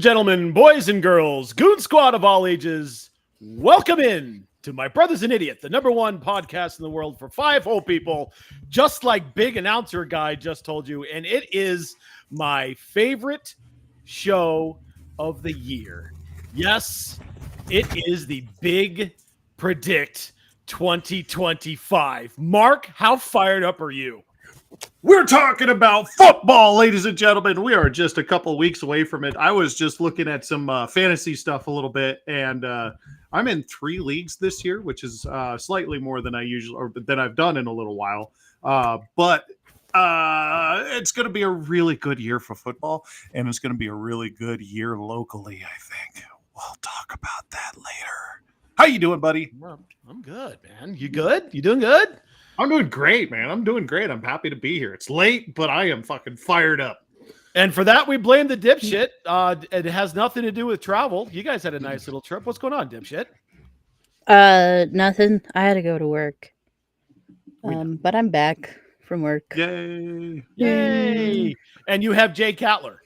and gentlemen, boys and girls, Goon Squad of all ages, welcome in to My Brother's an Idiot, the #1 podcast in the world for 5 whole people, just like Big Announcer Guy just told you. And it is my favorite show of the year. Yes, it is the Big Predict 2025. Mark, how fired up are you? We're talking about football, ladies and gentlemen. We are just a couple weeks away from it. I was just looking at some fantasy stuff a little bit, and I'm in 3 leagues this year, which is slightly more than I usually or than I've done in a little while. But it's going to be a really good year for football, and it's going to be a really good year locally, I think. We'll talk about that later. How you doing, buddy? I'm good, man. You good? You doing good? I'm doing great, man. I'm doing great. I'm happy to be here. It's late, but I am fucking fired up. And for that, we blame the dipshit. It has nothing to do with travel. You guys had a nice little trip. What's going on, dipshit? Nothing. I had to go to work. But I'm back from work. Yay. Yay. And you have Jay Cattler.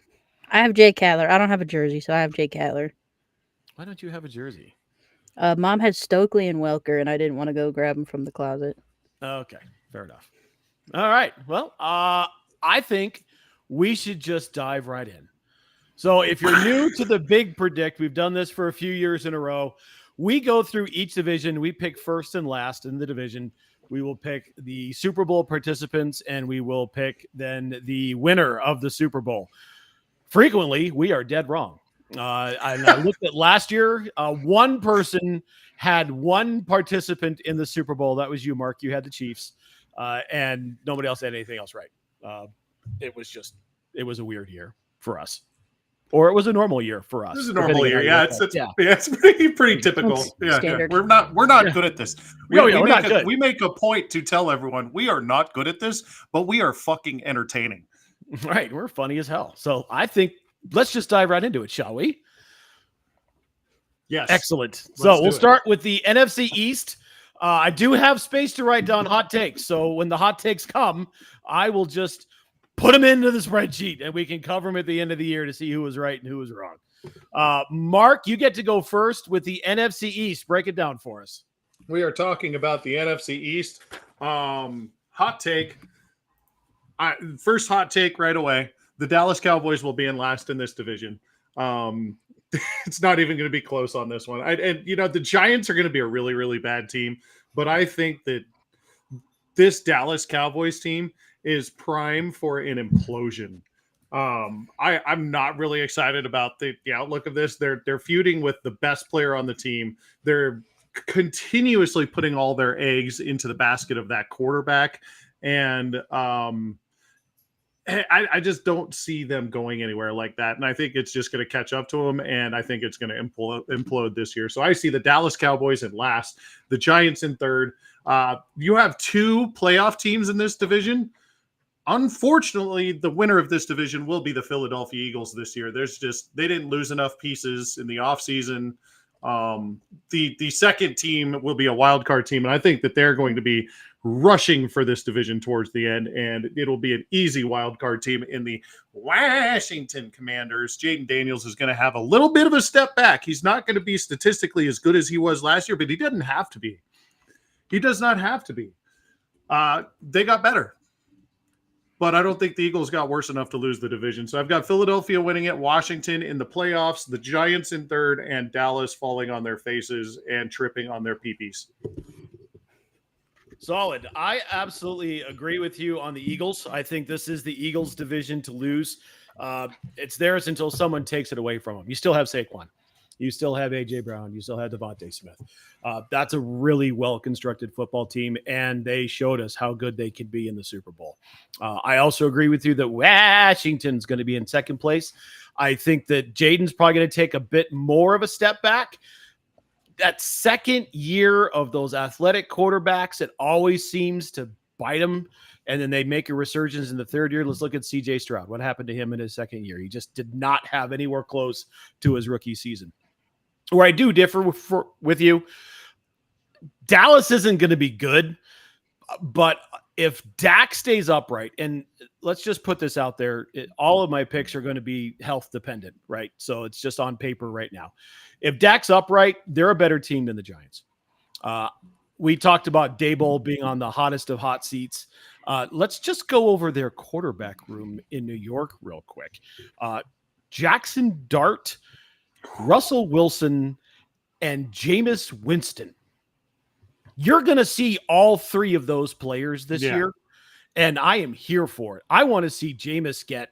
I have Jay Cattler. I don't have a jersey, so I have Jay Cattler. Why don't you have a jersey? Mom had Stokely and Welker, and I didn't want to go grab them from the closet. Okay, fair enough. All right. Well, I think we should just dive right in. So if you're new to the Big Predict, we've done this for a few years in a row. We go through each division. We pick first and last in the division. We will pick the Super Bowl participants, and we will pick then the winner of the Super Bowl. Frequently, we are dead wrong. I looked at last year. One person had one participant in the Super Bowl. That was you, Mark. You had the Chiefs, and nobody else had anything else right. It was a weird year for us, or it was a normal year for us. This is a normal year. Yeah, it's pretty typical. Yeah, standard. We're not good at this. We're not good. We make a point to tell everyone we are not good at this, but we are fucking entertaining. Right, we're funny as hell. So I think let's just dive right into it, shall we? Yes. Excellent. So we'll start with the NFC East. I do have space to write down hot takes. So when the hot takes come, I will just put them into the spreadsheet and we can cover them at the end of the year to see who was right and who was wrong. Mark, you get to go first with the NFC East. Break it down for us. We are talking about the NFC East. Hot take. First hot take right away. The Dallas Cowboys will be in last in this division. It's not even going to be close on this one. The Giants are going to be a really, really bad team, but I think that this Dallas Cowboys team is prime for an implosion. I'm not really excited about the outlook of this. They're feuding with the best player on the team. They're continuously putting all their eggs into the basket of that quarterback, and I just don't see them going anywhere like that. And I think it's just going to catch up to them. And I think it's going to implode this year. So I see the Dallas Cowboys in last, the Giants in third. You have 2 playoff teams in this division. Unfortunately, the winner of this division will be the Philadelphia Eagles this year. They didn't lose enough pieces in the offseason. The second team will be a wild card team. And I think that they're going to be rushing for this division towards the end, and it'll be an easy wild card team in the Washington Commanders. Jaden Daniels is going to have a little bit of a step back. He's not going to be statistically as good as he was last year, but he doesn't have to be. He does not have to be. They got better, but I don't think the Eagles got worse enough to lose the division. So I've got Philadelphia winning it, Washington in the playoffs, the Giants in third, and Dallas falling on their faces and tripping on their peepees. Solid. I absolutely agree with you on the Eagles. I think this is the Eagles' division to lose. It's theirs until someone takes it away from them. You still have Saquon. You still have A.J. Brown. You still have Devontae Smith. That's a really well-constructed football team, and they showed us how good they could be in the Super Bowl. I also agree with you that Washington's going to be in second place. I think that Jaden's probably going to take a bit more of a step back. That second year of those athletic quarterbacks, it always seems to bite them, and then they make a resurgence in the third year. Let's look at C.J. Stroud. What happened to him in his second year? He just did not have anywhere close to his rookie season. Where I do differ with you, Dallas isn't going to be good, but if Dak stays upright, and let's just put this out there, all of my picks are going to be health dependent, right? So it's just on paper right now. If Dak's upright, they're a better team than the Giants. We talked about Daboll being on the hottest of hot seats. Let's just go over their quarterback room in New York real quick. Jackson Dart, Russell Wilson, and Jameis Winston. You're going to see all three of those players this year, and I am here for it. I want to see Jameis get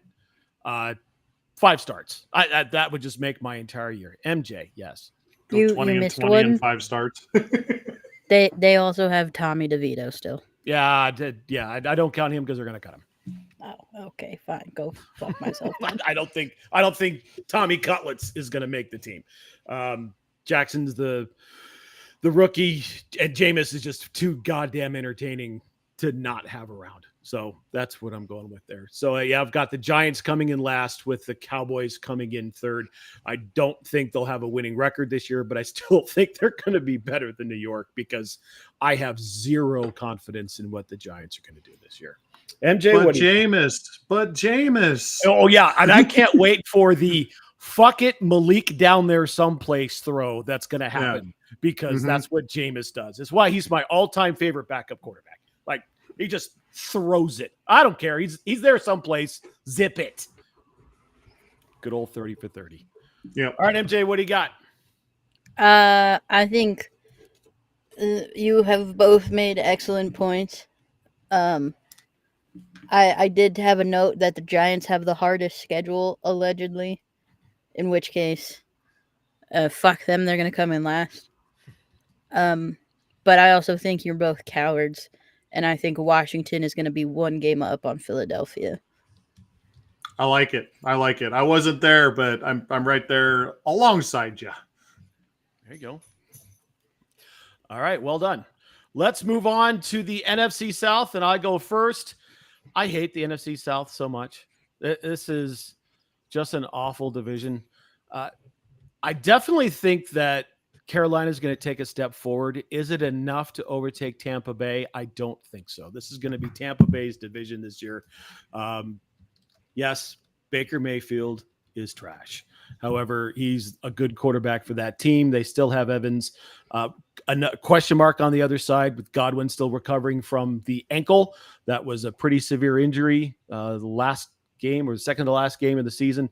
5 starts. That would just make my entire year. MJ, yes. Go You 20 and missed 20 one. and 5 starts. They also have Tommy DeVito still. Yeah, I don't count him because they're going to cut him. Oh, okay, fine. Go fuck myself. I don't think Tommy Cutlets is going to make the team. Jackson's the rookie, and Jameis is just too goddamn entertaining to not have around. So that's what I'm going with there. So I've got the Giants coming in last with the Cowboys coming in third. I don't think they'll have a winning record this year, but I still think they're going to be better than New York because I have zero confidence in what the Giants are going to do this year. MJ, But Jameis. Oh yeah, and I can't wait for the fuck it Malik down there someplace throw that's going to happen because that's what Jameis does. It's why he's my all-time favorite backup quarterback. Like he just throws it. I don't care. He's there someplace. Zip it. Good old 30 for 30. Yeah. All right, MJ, what do you got? I think you have both made excellent points. I did have a note that the Giants have the hardest schedule, allegedly, in which case, fuck them, they're going to come in last. But I also think you're both cowards, and I think Washington is going to be one game up on Philadelphia. I like it. I wasn't there, but I'm right there alongside you. There you go. All right, well done. Let's move on to the NFC South, and I go first. I hate the NFC South so much. This is just an awful division. I definitely think that Carolina is going to take a step forward. Is it enough to overtake Tampa Bay? I don't think so. This is going to be Tampa Bay's division this year. Yes, Baker Mayfield is trash. However, he's a good quarterback for that team. They still have Evans. A question mark on the other side with Godwin still recovering from the ankle. That was a pretty severe injury the last game or the second to last game of the season.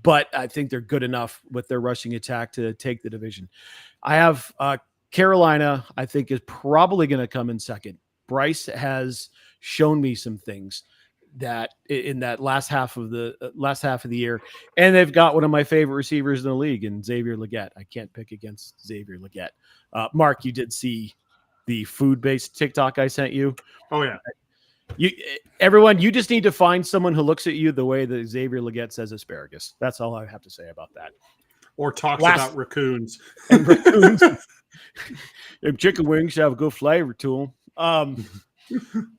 But I think they're good enough with their rushing attack to take the division. I have Carolina, I think, is probably going to come in second. Bryce has shown me some things that in that last half of the year, and they've got one of my favorite receivers in the league in Xavier Legette. I can't pick against Xavier Legette. Mark, you did see the food-based TikTok I sent you. Oh yeah. Everyone, you just need to find someone who looks at you the way that Xavier Legette says asparagus. That's all I have to say about that. Or talks about raccoons. And raccoons. If chicken wings have a good flavor to them.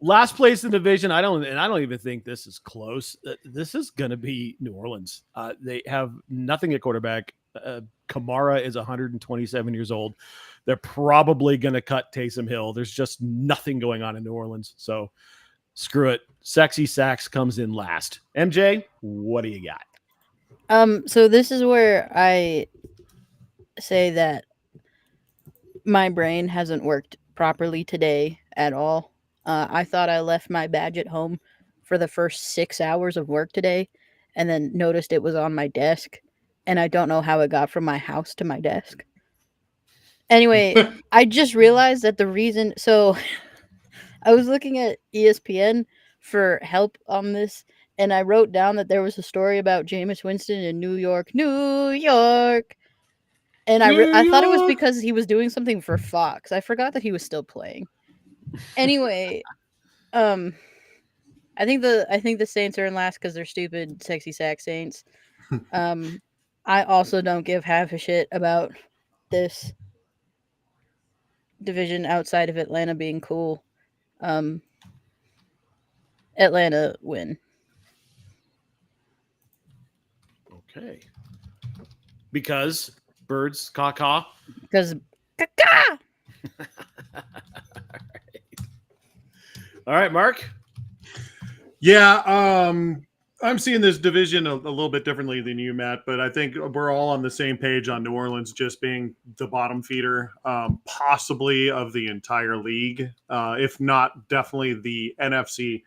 Last place in the division, I don't even think this is close. This is going to be New Orleans. They have nothing at quarterback. Kamara is 127 years old. They're probably going to cut Taysom Hill. There's just nothing going on in New Orleans. So screw it. Sexy Sacks comes in last. MJ, what do you got? So this is where I say that my brain hasn't worked properly today at all. I thought I left my badge at home for the first 6 hours of work today and then noticed it was on my desk, and I don't know how it got from my house to my desk. Anyway, I just realized that the reason... So I was looking at ESPN for help on this, and I wrote down that there was a story about Jameis Winston in New York. And I thought it was because he was doing something for Fox. I forgot that he was still playing. Anyway, I think the Saints are in last because they're stupid, sexy sack Saints. I also don't give half a shit about this division outside of Atlanta being cool. Atlanta win. Okay. Because birds, caw. Because caca! All right, Mark. Yeah, I'm seeing this division a little bit differently than you, Matt, but I think we're all on the same page on New Orleans just being the bottom feeder, possibly of the entire league, if not definitely the NFC.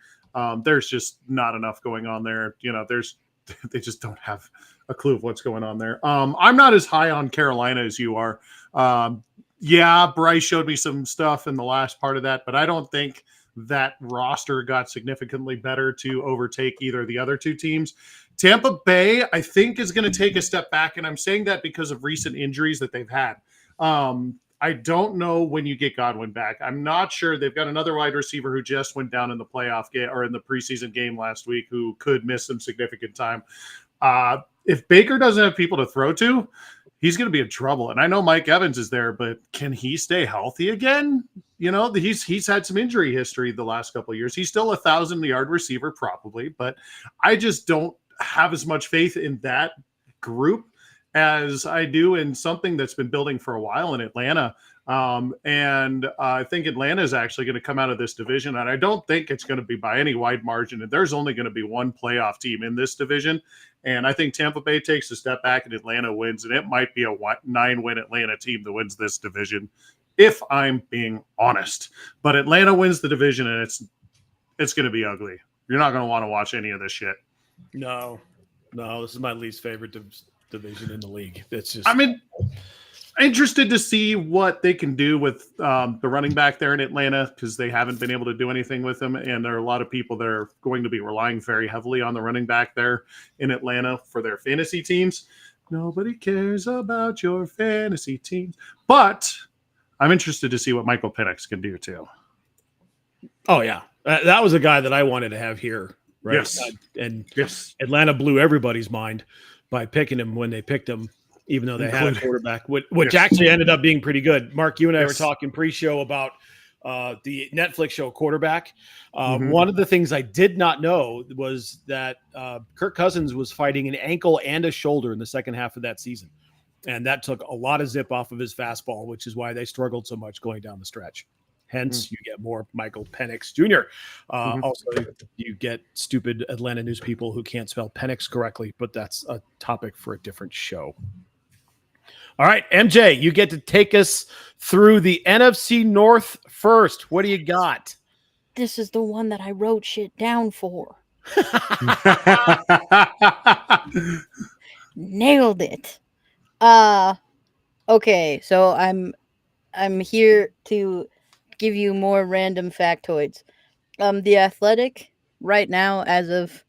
There's just not enough going on there. They just don't have a clue of what's going on there. I'm not as high on Carolina as you are. Yeah, Bryce showed me some stuff in the last part of that, but I don't think that roster got significantly better to overtake either of the other two teams. Tampa Bay, I think, is going to take a step back, and I'm saying that because of recent injuries that they've had. I don't know when you get Godwin back. I'm not sure. They've got another wide receiver who just went down in the playoff game or in the preseason game last week who could miss some significant time. If Baker doesn't have people to throw to, he's going to be in trouble. And I know Mike Evans is there, but can he stay healthy again? He's had some injury history the last couple of years. He's still 1,000-yard receiver probably, but I just don't have as much faith in that group as I do in something that's been building for a while in Atlanta. And I think Atlanta is actually going to come out of this division, and I don't think it's going to be by any wide margin. And there's only going to be one playoff team in this division. And I think Tampa Bay takes a step back and Atlanta wins, and it might be a 9-win Atlanta team that wins this division, if I'm being honest. But Atlanta wins the division, and it's going to be ugly. You're not going to want to watch any of this shit. No, this is my least favorite division in the league. It's just. Interested to see what they can do with the running back there in Atlanta, because they haven't been able to do anything with him. And there are a lot of people that are going to be relying very heavily on the running back there in Atlanta for their fantasy teams. Nobody cares about your fantasy teams. But I'm interested to see what Michael Penix can do too. Oh, yeah. That was a guy that I wanted to have here. Right? Yes. And Yes. Atlanta blew everybody's mind by picking him when they picked him, even though they had a quarterback, which actually ended up being pretty good. Mark, you and I were talking pre-show about the Netflix show Quarterback. One of the things I did not know was that Kirk Cousins was fighting an ankle and a shoulder in the second half of that season. And that took a lot of zip off of his fastball, which is why they struggled so much going down the stretch. Hence, you get more Michael Penix Jr. Also, you get stupid Atlanta news people who can't spell Penix correctly, but that's a topic for a different show. All right, MJ, you get to take us through the NFC North first. What do you got? This is the one that I wrote shit down for. Nailed it. Okay, so I'm here to give you more random factoids. The Athletic right now, as of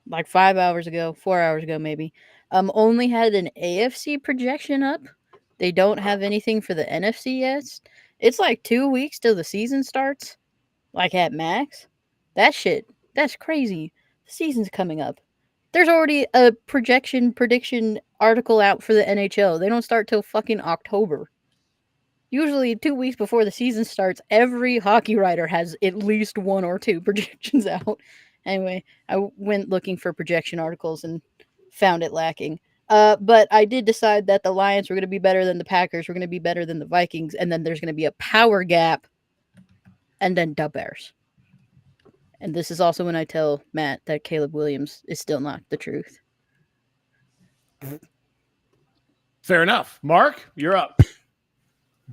like 4 hours ago maybe, only had an AFC projection up. They don't have anything for the NFC yet. It's like 2 weeks till the season starts, like at max. That's crazy. The season's coming up. There's already a prediction article out for the NHL. They don't start till fucking October. Usually 2 weeks before the season starts, every hockey writer has at least 1 or 2 projections out. Anyway, I went looking for projection articles and found it lacking. But I did decide that the Lions were going to be better than the Packers, were going to be better than the Vikings, and then there's going to be a power gap, and then the Bears. And this is also when I tell Matt that Caleb Williams is still not the truth. Fair enough. Mark, you're up.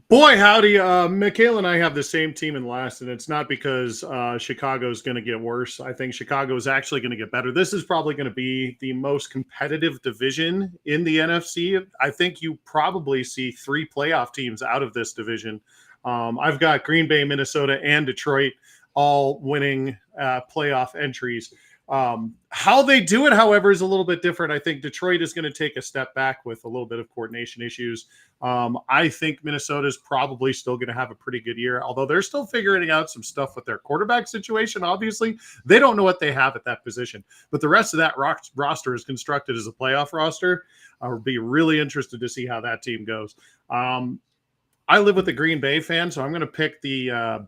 Boy, howdy. Michaela and I have the same team in last, and it's not because Chicago's going to get worse. I think Chicago is actually going to get better. This is probably going to be the most competitive division in the NFC. I think you probably see 3 playoff teams out of this division. I've got Green Bay, Minnesota, and Detroit all winning playoff entries. How they do it, however, is a little bit different. I think Detroit is going to take a step back with a little bit of coordination issues. I think Minnesota is probably still going to have a pretty good year, although they're still figuring out some stuff with their quarterback situation. Obviously, they don't know what they have at that position, but the rest of that roster is constructed as a playoff roster. I'll be really interested to see how that team goes. I live with a Green Bay fan, so I'm going to pick the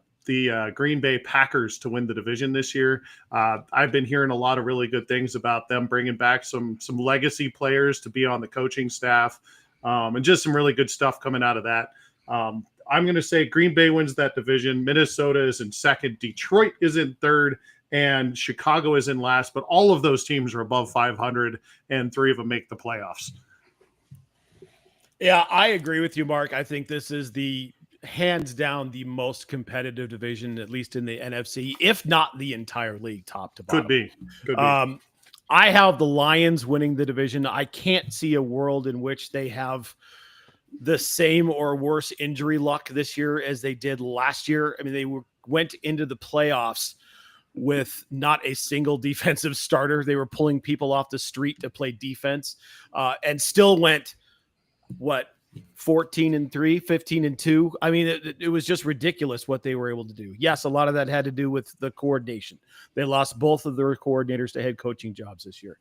Green Bay Packers to win the division this year. I've been hearing a lot of really good things about them bringing back some legacy players to be on the coaching staff, and just some really good stuff coming out of that. I'm going to say Green Bay wins that division. Minnesota is in second. Detroit is in third. And Chicago is in last. But all of those teams are above 500, and 3 of them make the playoffs. Yeah, I agree with you, Mark. I think this is the hands down the most competitive division, at least in the NFC, if not the entire league, top to bottom. Could be. I have the Lions winning the division. I can't see a world in which they have the same or worse injury luck this year as they did last year. I mean, they went into the playoffs with not a single defensive starter. They were pulling people off the street to play defense, and still went, 14-3, 15-2. I mean, it was just ridiculous what they were able to do. Yes, a lot of that had to do with the coordination. They lost both of their coordinators to head coaching jobs this year.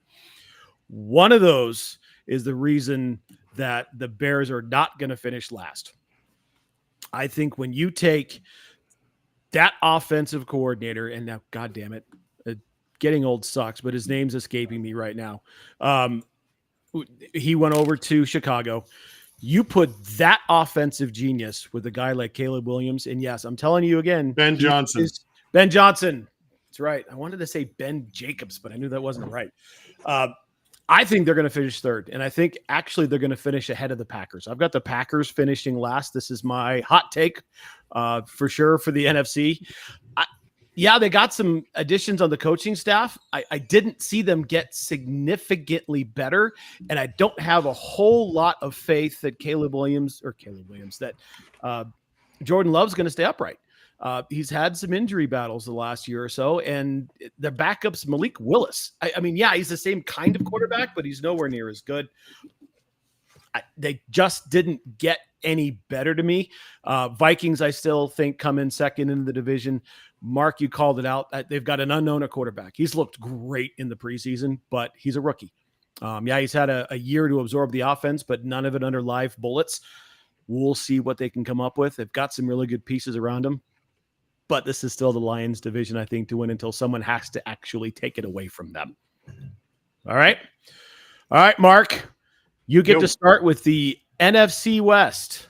One of those is the reason that the Bears are not going to finish last. I think when you take that offensive coordinator, and now, God damn it, getting old sucks, but his name's escaping me right now. He went over to Chicago. You put that offensive genius with a guy like Caleb Williams, and yes, I'm telling you again, Ben Johnson. Ben Johnson. That's right. I wanted to say Ben Jacobs, but I knew that wasn't right. I think they're going to finish third, and I think actually they're going to finish ahead of the Packers. I've got the Packers finishing last. This is my hot take for sure for the NFC. They got some additions on the coaching staff. I didn't see them get significantly better, and I don't have a whole lot of faith that that Jordan Love's going to stay upright. He's had some injury battles the last year or so, and the backup's Malik Willis. I mean, he's the same kind of quarterback, but he's nowhere near as good. They just didn't get any better to me. Vikings, I still think, come in second in the division. Mark, you called it out. They've got an unknown at quarterback. He's looked great in the preseason, but he's a rookie. He's had a year to absorb the offense, but none of it under live bullets. We'll see what they can come up with. They've got some really good pieces around them, but this is still the Lions division, I think, to win until someone has to actually take it away from them. All right, Mark, you get to start with the NFC West.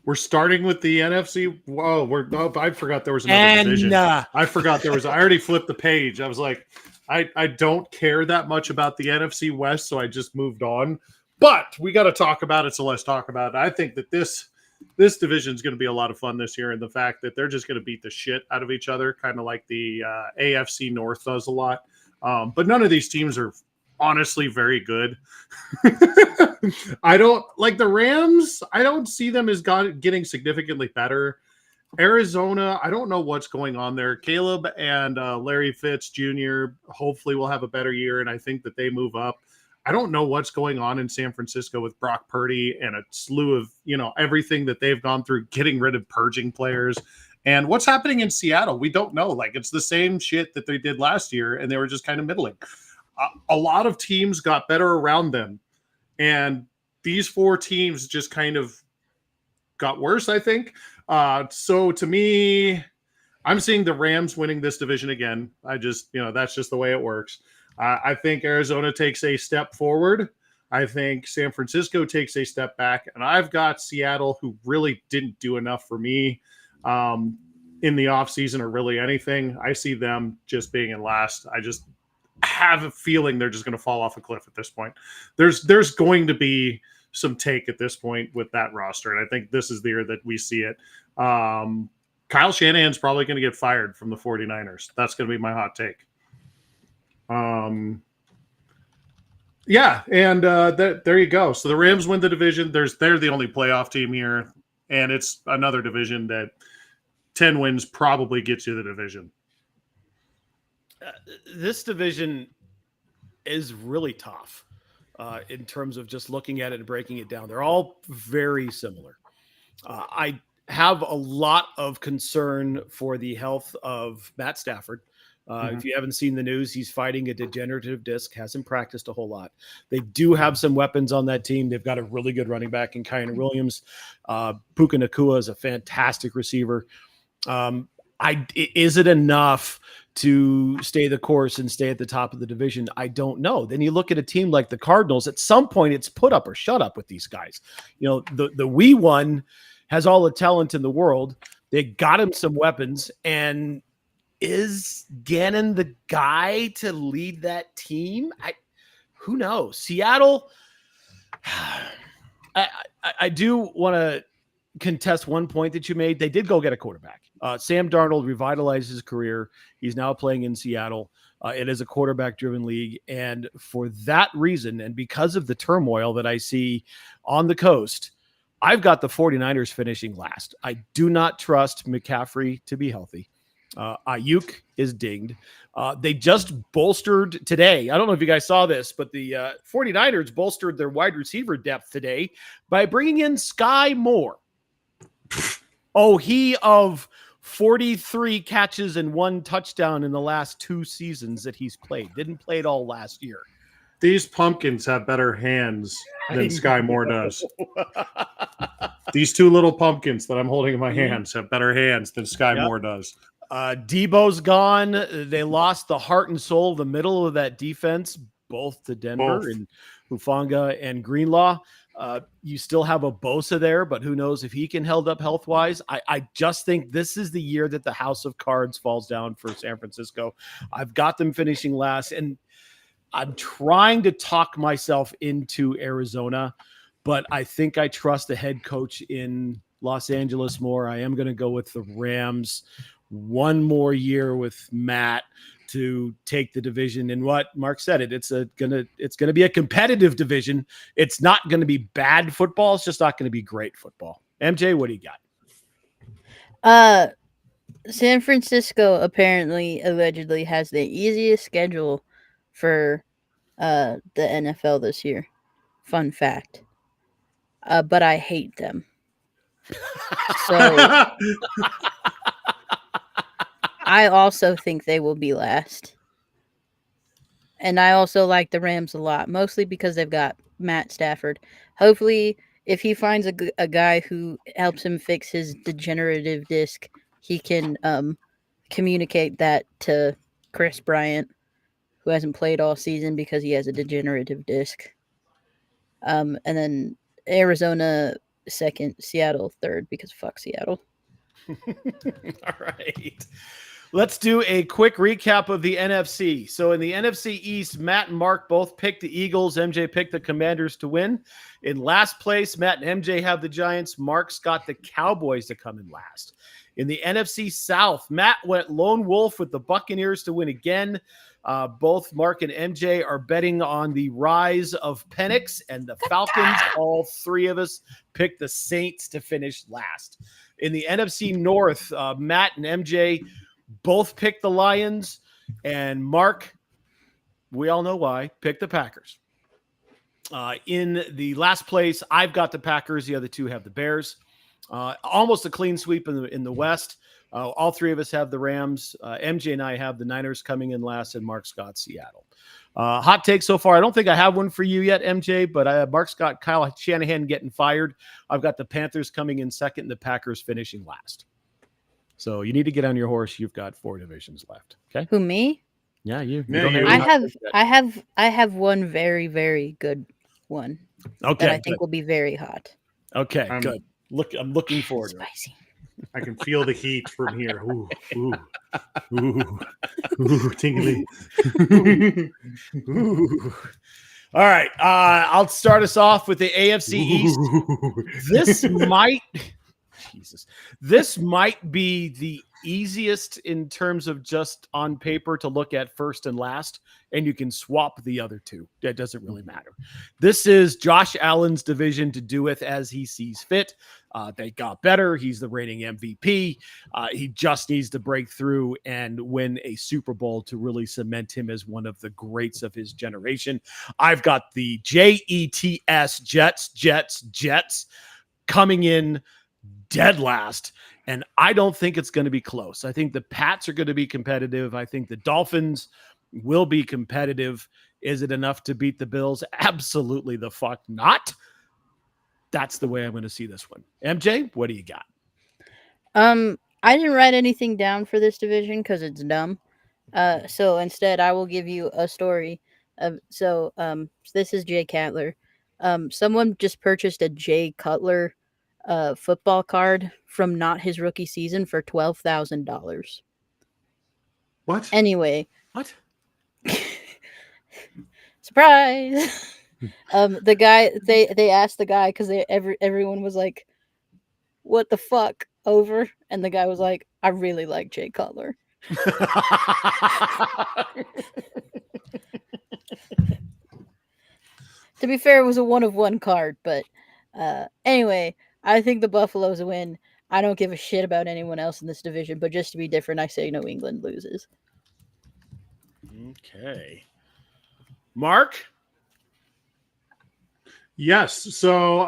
We're starting with the NFC. Whoa, I forgot there was another division. I forgot there was. I already flipped the page. I was like, I don't care that much about the NFC West, so I just moved on. But we got to talk about it, so let's talk about it. I think that this division is going to be a lot of fun this year, and the fact that they're just going to beat the shit out of each other, kind of like the AFC North does a lot. But none of these teams are honestly very good. I don't like the Rams. I don't see them as getting significantly better. Arizona, I don't know what's going on there. Caleb and Larry Fitz Jr. hopefully will have a better year, and I think that they move up. I don't know what's going on in San Francisco with Brock Purdy and a slew of, everything that they've gone through, getting rid of purging players. And what's happening in Seattle, we don't know. Like, it's the same shit that they did last year, and they were just kind of middling. A lot of teams got better around them, and these 4 teams just kind of got worse, I think. So to me, I'm seeing the Rams winning this division again. I just, that's just the way it works. I think Arizona takes a step forward. I think San Francisco takes a step back, and I've got Seattle, who really didn't do enough for me in the offseason or really anything. I see them just being in last. I just have a feeling they're just going to fall off a cliff at this point. There's going to be some take at this point with that roster, and I think this is the year that we see it. Kyle Shanahan's probably going to get fired from the 49ers. That's going to be my hot take. There you go. So the Rams win the division. They're the only playoff team here, and it's another division that 10 wins probably gets you the division. This division is really tough in terms of just looking at it and breaking it down. They're all very similar. I have a lot of concern for the health of Matt Stafford. If you haven't seen the news, he's fighting a degenerative disc, hasn't practiced a whole lot. They do have some weapons on that team. They've got a really good running back in Kyren Williams. Puka Nacua is a fantastic receiver. Is it enough to stay the course and stay at the top of the division? I don't know. Then you look at a team like the Cardinals. At some point, it's put up or shut up with these guys. The we won has all the talent in the world. They got him some weapons, and is Gannon the guy to lead that team? Who knows? Seattle. I do want to contest one point that you made. They did go get a quarterback. Sam Darnold revitalized his career. He's now playing in Seattle. It is a quarterback-driven league. And for that reason, and because of the turmoil that I see on the coast, I've got the 49ers finishing last. I do not trust McCaffrey to be healthy. Ayuk is dinged. They just bolstered today. I don't know if you guys saw this, but the 49ers bolstered their wide receiver depth today by bringing in Sky Moore. Oh, he of 43 catches and 1 touchdown in the last 2 seasons that he's played. Didn't play it all last year. These pumpkins have better hands than Sky Moore does. These 2 little pumpkins that I'm holding in my hands have better hands than Sky Moore does. Debo's gone. They lost the heart and soul, the middle of that defense, both to Denver and Hufanga and Greenlaw. You still have a Bosa there, but who knows if he can held up health-wise. I just think this is the year that the house of cards falls down for San Francisco. I've got them finishing last, and I'm trying to talk myself into Arizona, but I think I trust the head coach in Los Angeles more. I am going to go with the Rams. One more year with Matt to take the division. And what Mark said, it's gonna be a competitive division. It's not going to be bad football. It's just not going to be great football. MJ, what do you got? San Francisco allegedly has the easiest schedule for the NFL this year. Fun fact. But I hate them. So I also think they will be last. And I also like the Rams a lot, mostly because they've got Matt Stafford. Hopefully, if he finds a guy who helps him fix his degenerative disc, he can communicate that to Chris Bryant, who hasn't played all season because he has a degenerative disc. And then Arizona second, Seattle third, because fuck Seattle. All right. Let's do a quick recap of the NFC. So in the NFC East, Matt and Mark both picked the Eagles. MJ picked the Commanders to win. In last place, Matt and MJ have the Giants. Mark's got the Cowboys to come in last. In the NFC South, Matt went lone wolf with the Buccaneers to win again. Both Mark and MJ are betting on the rise of Penix and the Falcons. All 3 of us picked the Saints to finish last. In the NFC North, Matt and MJ both picked the Lions, and Mark, we all know why, picked the Packers. In the last place, I've got the Packers. The other 2 have the Bears. Almost a clean sweep in the West. All 3 of us have the Rams. MJ and I have the Niners coming in last, and Mark's got Seattle. Hot take so far. I don't think I have one for you yet, MJ, but Mark's got Kyle Shanahan getting fired. I've got the Panthers coming in second and the Packers finishing last. So you need to get on your horse. You've got 4 divisions left. Okay. Who, me? Yeah, you. I have one very, very good one. Okay. That I think will be very hot. Okay, good. I'm looking forward to it. Spicy. I can feel the heat from here. Ooh, ooh, ooh, ooh, tingly. Ooh. All right. I'll start us off with the AFC East. This might be the easiest in terms of just on paper to look at first and last, and you can swap the other 2. That doesn't really matter. This is Josh Allen's division to do with as he sees fit. They got better. He's the reigning MVP. He just needs to break through and win a Super Bowl to really cement him as one of the greats of his generation. I've got the Jets coming in dead last, and I don't think it's going to be close. I think the Pats are going to be competitive. I think the Dolphins will be competitive. Is it enough to beat the Bills? Absolutely the fuck not. That's the way I'm going to see this one. MJ, what do you got? I didn't write anything down for this division because it's dumb. So instead, I will give you a story. This is Jay Cutler. Someone just purchased a Jay Cutler football card from not his rookie season for $12,000. What? Anyway, What? surprise. The guy they asked the guy because everyone was like, "What the fuck?" over, and the guy was like, "I really like Jay Cutler." To be fair, it was a 1-of-1 card, but anyway, I think the Buffaloes win. I don't give a shit about anyone else in this division, but just to be different, I say New England loses. Okay. Mark? Yes. So,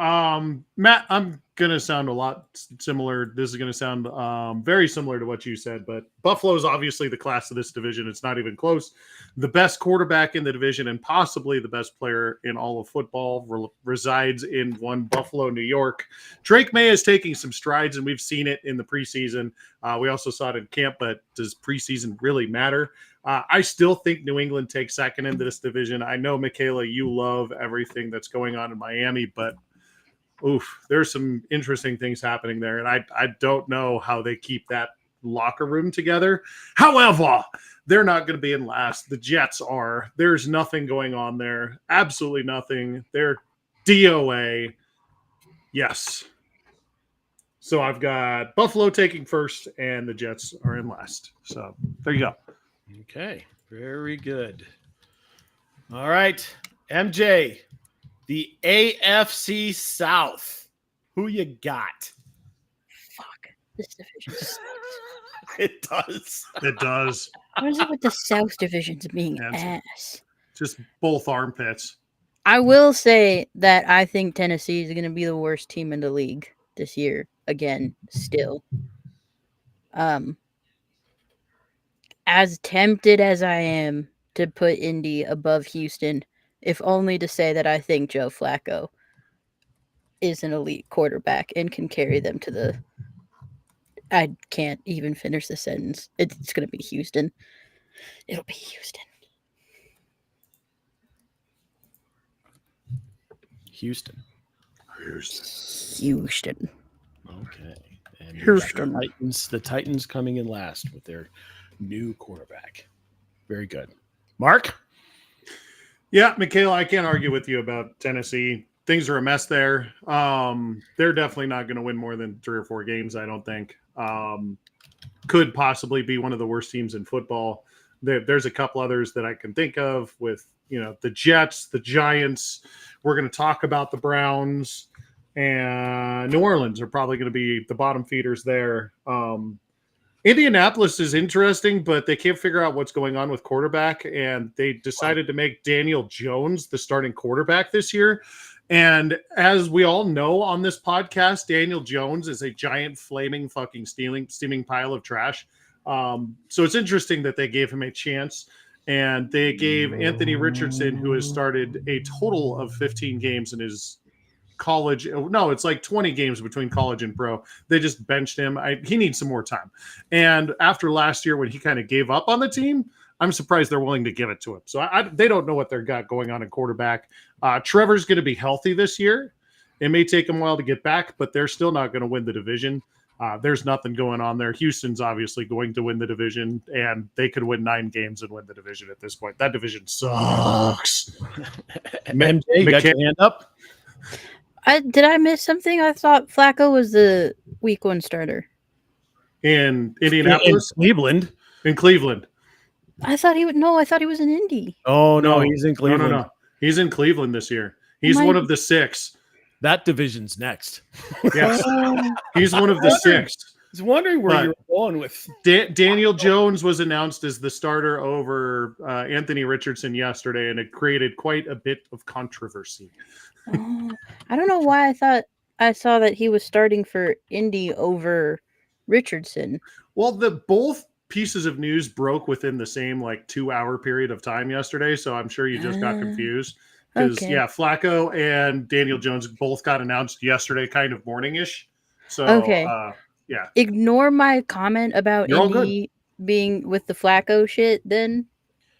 Matt, I'm going to sound a lot similar. This is going to sound very similar to what you said, but Buffalo is obviously the class of this division. It's not even close. The best quarterback in the division and possibly the best player in all of football resides in one Buffalo, New York. Drake May is taking some strides, and we've seen it in the preseason. We also saw it in camp, but does preseason really matter? I still think New England takes second into this division. I know, Michaela, you love everything that's going on in Miami, but there's some interesting things happening there, and I don't know how they keep that locker room together. However, they're not going to be in last. The Jets are. There's nothing going on there. Absolutely nothing. They're DOA. Yes. So I've got Buffalo taking first, and the Jets are in last. So there you go. Okay, very good. All right, MJ, the AFC South. Who you got? Fuck, this division sucks. It does. It does. What is it with the South divisions being Absolutely. ass? Just both armpits. I will say that I think Tennessee is going to be the worst team in the league this year again. Still, as tempted as I am to put Indy above Houston, if only to say that I think Joe Flacco is an elite quarterback and can carry them to the. I can't even finish the sentence. It's going to be Houston. It'll be Houston. Houston. Houston. Okay. And Houston. The Titans coming in last with their new quarterback. Very good. Mark? Yeah, Michaela, I can't argue with you about Tennessee. Things are a mess there. They're definitely not going to win more than 3 or 4 games, I don't think. Could possibly be one of the worst teams in football. There's a couple others that I can think of with, the Jets, the Giants. We're going to talk about the Browns, and New Orleans are probably going to be the bottom feeders there. Indianapolis is interesting, but they can't figure out what's going on with quarterback, and they decided to make Daniel Jones the starting quarterback this year. And as we all know on this podcast, Daniel Jones is a giant, flaming, fucking steaming pile of trash. So it's interesting that they gave him a chance, and they gave Anthony Richardson, who has started a total of 15 games in his college. No, it's like 20 games between college and pro. They just benched him. He needs some more time. And after last year, when he kind of gave up on the team, I'm surprised they're willing to give it to him. So they don't know what they've got going on in quarterback. Trevor's going to be healthy this year. It may take them a while to get back, but they're still not going to win the division. There's nothing going on there. Houston's obviously going to win the division, and they could win 9 games and win the division at this point. That division sucks. MJ, you got your hand up? Did I miss something? I thought Flacco was the week 1 starter. In Indianapolis? Cleveland. In Cleveland. I thought he would. No, I thought he was in Indy. Oh, no, he's in Cleveland. No. He's in Cleveland this year. He's one of the 6. That division's next. Yes. He's one of the 6. I was wondering where you were going with. Daniel Jones was announced as the starter over Anthony Richardson yesterday, and it created quite a bit of controversy. I don't know why I thought I saw that he was starting for Indy over Richardson. Well, both pieces of news broke within the same 2-hour period of time yesterday, so I'm sure you just got confused. Because Flacco and Daniel Jones both got announced yesterday, kind of morning-ish. So ignore my comment about Indy being with the Flacco shit. Then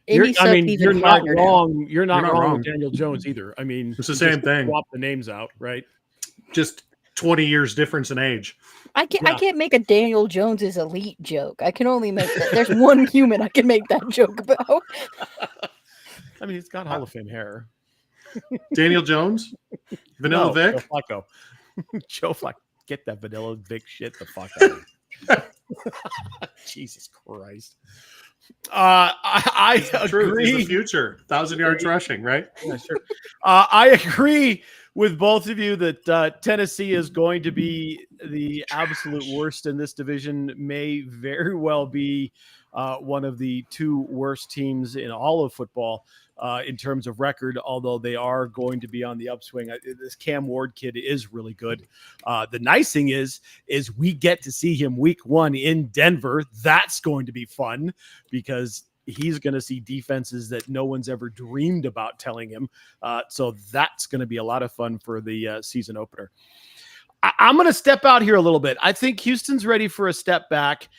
You're not wrong. Now. You're not wrong with Daniel Jones either. I mean, it's the same thing. Swap the names out, right? Just 20 years difference in age. I can't. Yeah. I can't make a Daniel Jones is elite joke. I can only make that. There's one human I can make that joke about. I mean, he's got Hall of Fame hair. Daniel Jones, Vanilla No, Vic. Joe Flacco. Joe Flacco. Get that Vanilla Vic shit the fuck out of here. Jesus Christ. I Truth is the agree. future. 1,000 yards rushing, right? Yeah, sure. I agree with both of you that Tennessee is going to be the absolute worst in this division. May very well be one of the two worst teams in all of football in terms of record, although they are going to be on the upswing. This Cam Ward kid is really good. The nice thing is we get to see him week 1 in Denver. That's going to be fun because he's going to see defenses that no one's ever dreamed about telling him. So that's going to be a lot of fun for the season opener. I'm going to step out here a little bit. I think Houston's ready for a step back.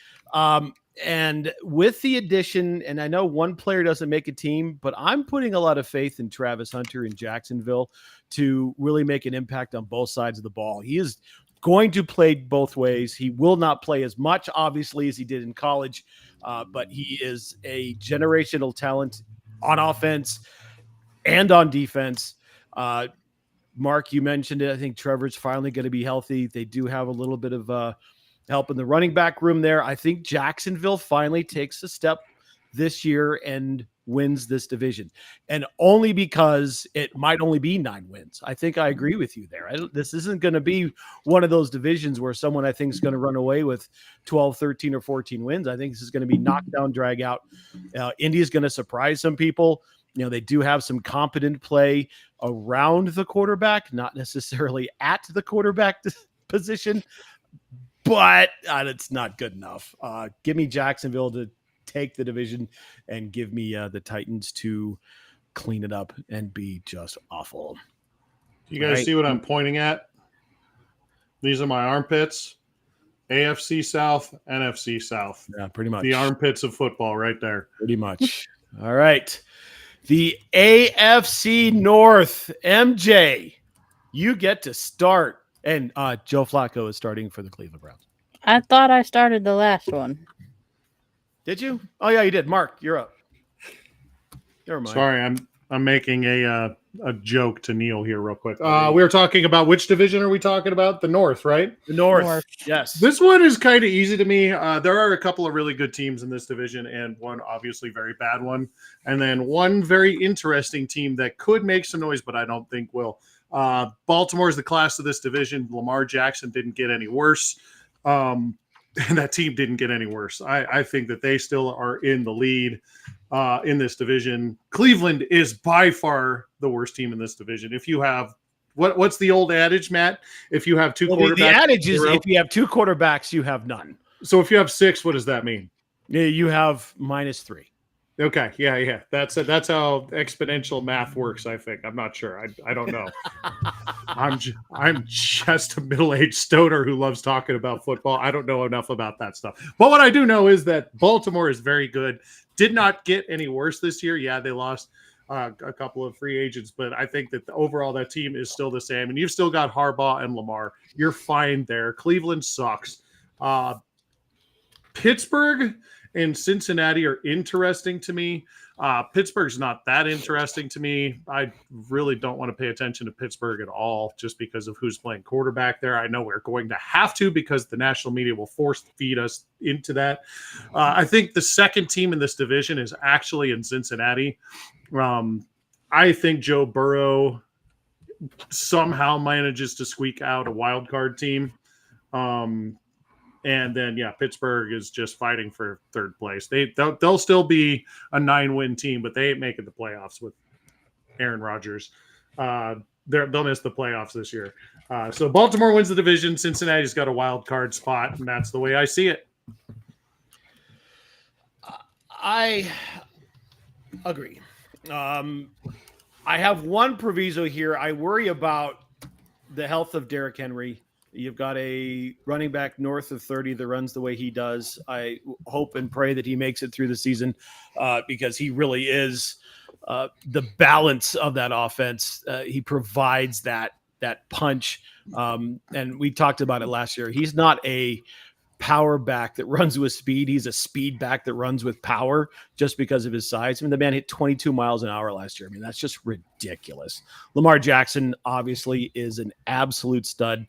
And with the addition, and I know one player doesn't make a team, but I'm putting a lot of faith in Travis Hunter in Jacksonville to really make an impact on both sides of the ball. He is going to play both ways. He will not play as much, obviously, as he did in college, but he is a generational talent on offense and on defense. Mark, you mentioned it. I think Trevor's finally going to be healthy. They do have a little bit of help in the running back room there. I think Jacksonville finally takes a step this year and wins this division, and only because it might only be 9 wins. I think I agree with you there. This isn't going to be one of those divisions where someone I think is going to run away with 12, 13, or 14 wins. I think this is going to be knockdown, drag out. Indy is going to surprise some people. You know, they do have some competent play around the quarterback, not necessarily at the quarterback position, but it's not good enough. Give me Jacksonville to take the division and give me the Titans to clean it up and be just awful. You guys see what I'm pointing at? These are my armpits. AFC South, NFC South. Yeah, pretty much. The armpits of football right there. Pretty much. All right. The AFC North. MJ, you get to start. And Joe Flacco is starting for the Cleveland Browns. I thought I started the last one. Did you? Oh yeah, you did. Mark, you're up. Never mind. Sorry, I'm making a joke to Neil here real quick. We were talking about which division are we talking about? The North, right? The North. North. Yes. This one is kind of easy to me. There are a couple of really good teams in this division, and one obviously very bad one, and then one very interesting team that could make some noise, but I don't think will. Baltimore is the class of this division. Lamar Jackson didn't get any worse. And that team didn't get any worse. I think that they still are in the lead in this division. Cleveland is by far the worst team in this division. If you have what's the old adage, Matt? If you have two quarterbacks, the adage is if you have 2 quarterbacks, you have none. So if you have 6, what does that mean? Yeah, you have -3. Okay, yeah. That's how exponential math works. I think. I'm not sure. I don't know. I'm just a middle-aged stoner who loves talking about football. I don't know enough about that stuff. But what I do know is that Baltimore is very good. Did not get any worse this year. Yeah, they lost a couple of free agents, but I think that overall that team is still the same. And you've still got Harbaugh and Lamar. You're fine there. Cleveland sucks. Pittsburgh and Cincinnati are interesting to me. Pittsburgh's not that interesting to me. I really don't want to pay attention to Pittsburgh at all just because of who's playing quarterback there. I know we're going to have to because the national media will force feed us into that. I think the second team in this division is actually in Cincinnati. I think Joe Burrow somehow manages to squeak out a wild card team. And then, Pittsburgh is just fighting for third place. They'll still be a 9-win team, but they ain't making the playoffs with Aaron Rodgers. They'll miss the playoffs this year. So Baltimore wins the division. Cincinnati's got a wild card spot, and that's the way I see it. I agree. I have one proviso here. I worry about the health of Derrick Henry. You've got a running back north of 30 that runs the way he does. I hope and pray that he makes it through the season because he really is the balance of that offense. He provides that punch. And we talked about it last year. He's not a power back that runs with speed. He's a speed back that runs with power just because of his size. I mean, the man hit 22 miles an hour last year. I mean, that's just ridiculous. Lamar Jackson obviously is an absolute stud.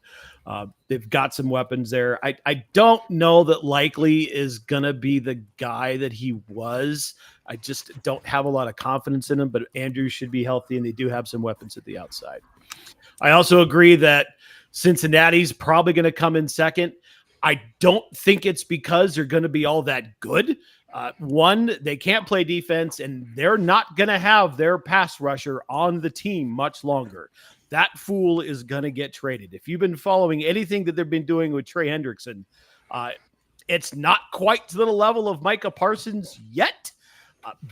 They've got some weapons there. I don't know that Likely is going to be the guy that he was. I just don't have a lot of confidence in him, but Andrews should be healthy, and they do have some weapons at the outside. I also agree that Cincinnati's probably going to come in second. I don't think it's because they're going to be all that good. One, they can't play defense, and they're not going to have their pass rusher on the team much longer. That fool is going to get traded. If you've been following anything that they've been doing with Trey Hendrickson, it's not quite to the level of Micah Parsons yet,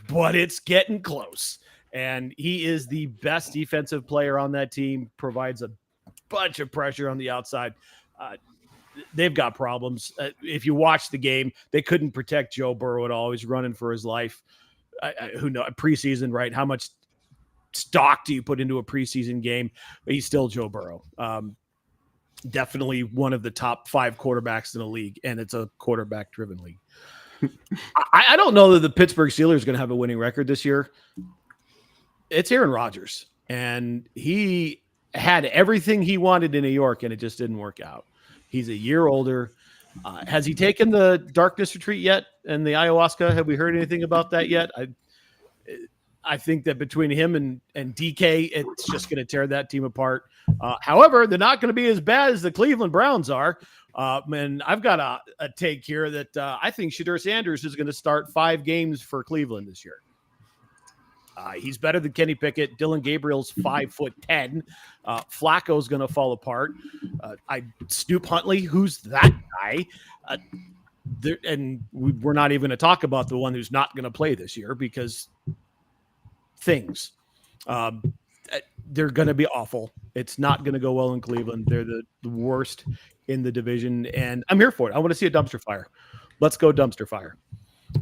but it's getting close. And he is the best defensive player on that team, provides a bunch of pressure on the outside. They've got problems. If you watch the game, they couldn't protect Joe Burrow at all. He's running for his life. Who knows? Preseason, right? How much stock do you put into a preseason game? But he's still Joe Burrow. Definitely one of the top 5 quarterbacks in the league, and it's a quarterback-driven league. I don't know that the Pittsburgh Steelers are going to have a winning record this year. It's Aaron Rodgers, and he had everything he wanted in New York, and it just didn't work out. He's a year older. Has he taken the darkness retreat yet and the ayahuasca? Have we heard anything about that yet? I think that between him and DK, it's just going to tear that team apart. However, they're not going to be as bad as the Cleveland Browns are. And I've got a take here that I think Shedeur Sanders is going to start 5 games for Cleveland this year. He's better than Kenny Pickett. Dylan Gabriel's 5'10". Flacco's going to fall apart. Snoop Huntley, who's that guy? And we're not even going to talk about the one who's not going to play this year because things. They're going to be awful. It's not going to go well in Cleveland. They're the worst in the division, and I'm here for it. I want to see a dumpster fire. Let's go dumpster fire.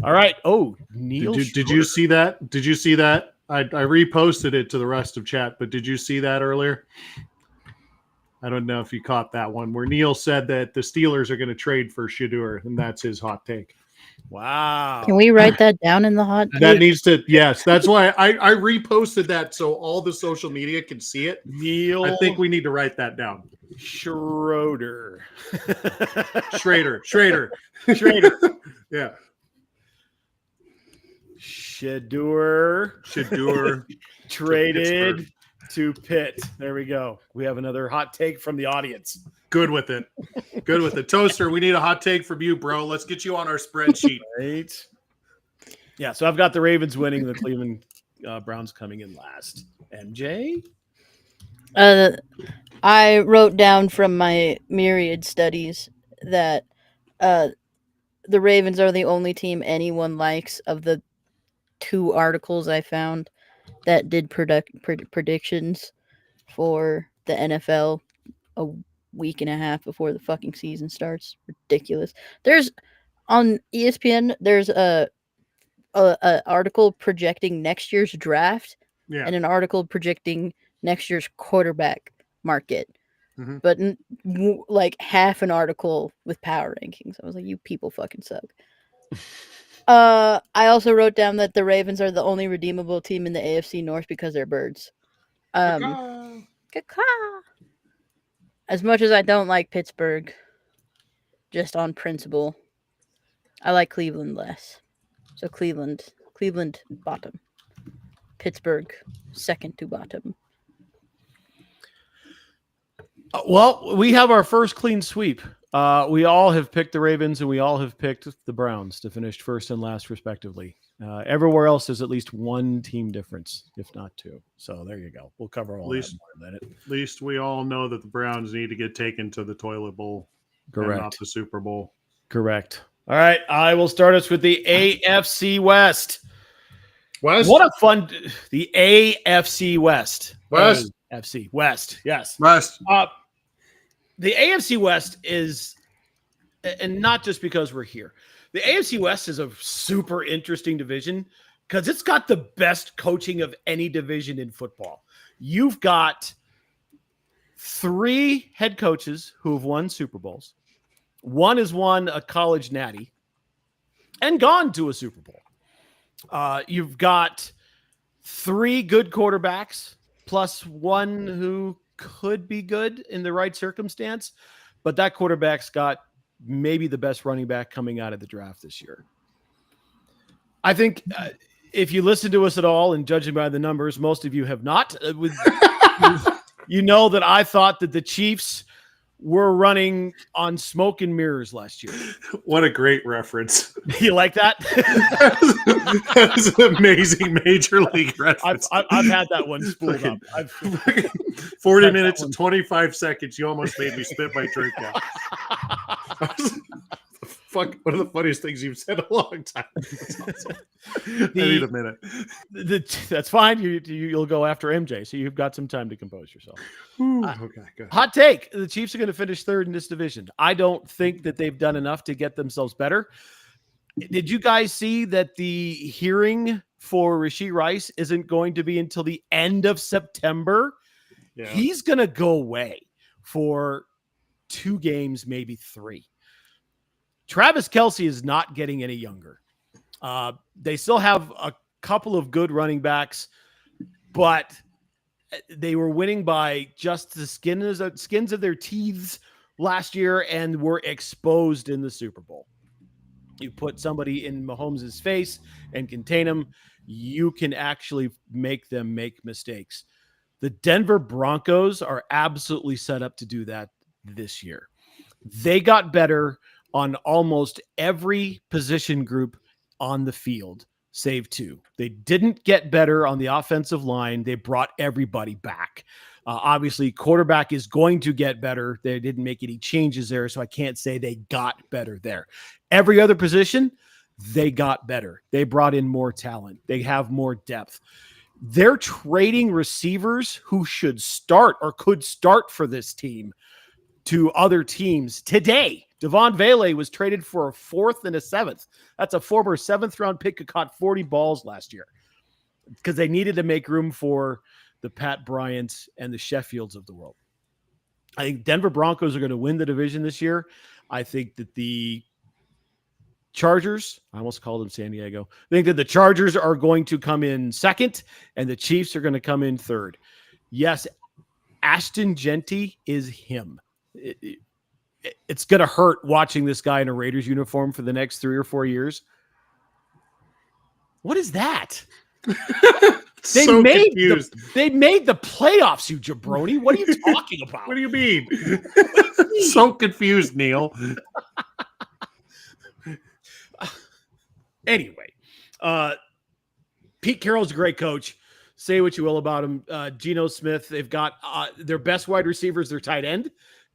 All right. Oh, Neil. Did you see that? Did you see that? I reposted it to the rest of chat, but did you see that earlier? I don't know if you caught that one where Neil said that the Steelers are going to trade for Shedeur, and that's his hot take. Wow. Can we write that down in the hot take? That needs to, yes. That's why I reposted that so all the social media can see it. Neil. I think we need to write that down. Schroeder. Schrader. Yeah. Shedeur traded to Pitt. There we go. We have another hot take from the audience. Good with it. Toaster, we need a hot take from you, bro. Let's get you on our spreadsheet. Right. Yeah, so I've got the Ravens winning, the Cleveland Browns coming in last. MJ? I wrote down from my myriad studies that the Ravens are the only team anyone likes of the 2 articles I found that did predictions for the NFL a week and a half before the fucking season starts. Ridiculous. There's on ESPN. There's a article projecting next year's draft, and an article projecting next year's quarterback market. Mm-hmm. But like half an article with power rankings. I was like, you people fucking suck. I also wrote down that the Ravens are the only redeemable team in the AFC North because they're birds. Caw-caw. As much as I don't like Pittsburgh, just on principle, I like Cleveland less. So Cleveland bottom. Pittsburgh second to bottom. Well, we have our first clean sweep. We all have picked the Ravens and we all have picked the Browns to finish first and last, respectively. Everywhere else is at least 1 team difference, if not 2. So there you go. We'll cover all that more in a minute. At least we all know that the Browns need to get taken to the toilet bowl. Correct. And not the Super Bowl. Correct. All right. I will start us with the AFC West. West? What a fun... The AFC West. West. AFC West. Yes. West. The AFC West is, and not just because we're here, the AFC West is a super interesting division because it's got the best coaching of any division in football. You've got 3 head coaches who have won Super Bowls. One has won a college natty and gone to a Super Bowl. You've got 3 good quarterbacks plus one who could be good in the right circumstance, but that quarterback's got maybe the best running back coming out of the draft this year. I think if you listen to us at all, and judging by the numbers, most of you have not, you know that I thought that the Chiefs were running on smoke and mirrors last year. What a great reference. You like that? That is an amazing Major League reference. I've had that one spooled up. 40 minutes and 25 seconds. You almost made me spit my drink out. Fuck, one of the funniest things you've said in a long time. Awesome. I need a minute. That's fine. You'll go after MJ, so you've got some time to compose yourself. Okay, good. Hot take. The Chiefs are going to finish 3rd in this division. I don't think that they've done enough to get themselves better. Did you guys see that the hearing for Rashee Rice isn't going to be until the end of September? Yeah. He's going to go away for 2 games, maybe 3. Travis Kelce is not getting any younger. They still have a couple of good running backs, but they were winning by just the skins of their teeth last year and were exposed in the Super Bowl. You put somebody in Mahomes' face and contain him, you can actually make them make mistakes. The Denver Broncos are absolutely set up to do that this year. They got better on almost every position group on the field, save 2. They didn't get better on the offensive line. They brought everybody back. Obviously, quarterback is going to get better. They didn't make any changes there, so I can't say they got better there. Every other position, they got better. They brought in more talent. They have more depth. They're trading receivers who should start or could start for this team to other teams today. Devon Vele was traded for a 4th and a 7th. That's a former 7th-round pick who caught 40 balls last year because they needed to make room for the Pat Bryants and the Sheffields of the world. I think Denver Broncos are going to win the division this year. I think that the Chargers, I almost called them San Diego. I think that the Chargers are going to come in 2nd and the Chiefs are going to come in 3rd. Yes, Ashton Genty is him. It's going to hurt watching this guy in a Raiders uniform for the next 3 or 4 years. What is that? They made the playoffs, you jabroni. What are you talking about? What do you mean? So confused, Neil. Anyway, Pete Carroll's a great coach. Say what you will about him. Geno Smith, they've got their best wide receivers, their tight end.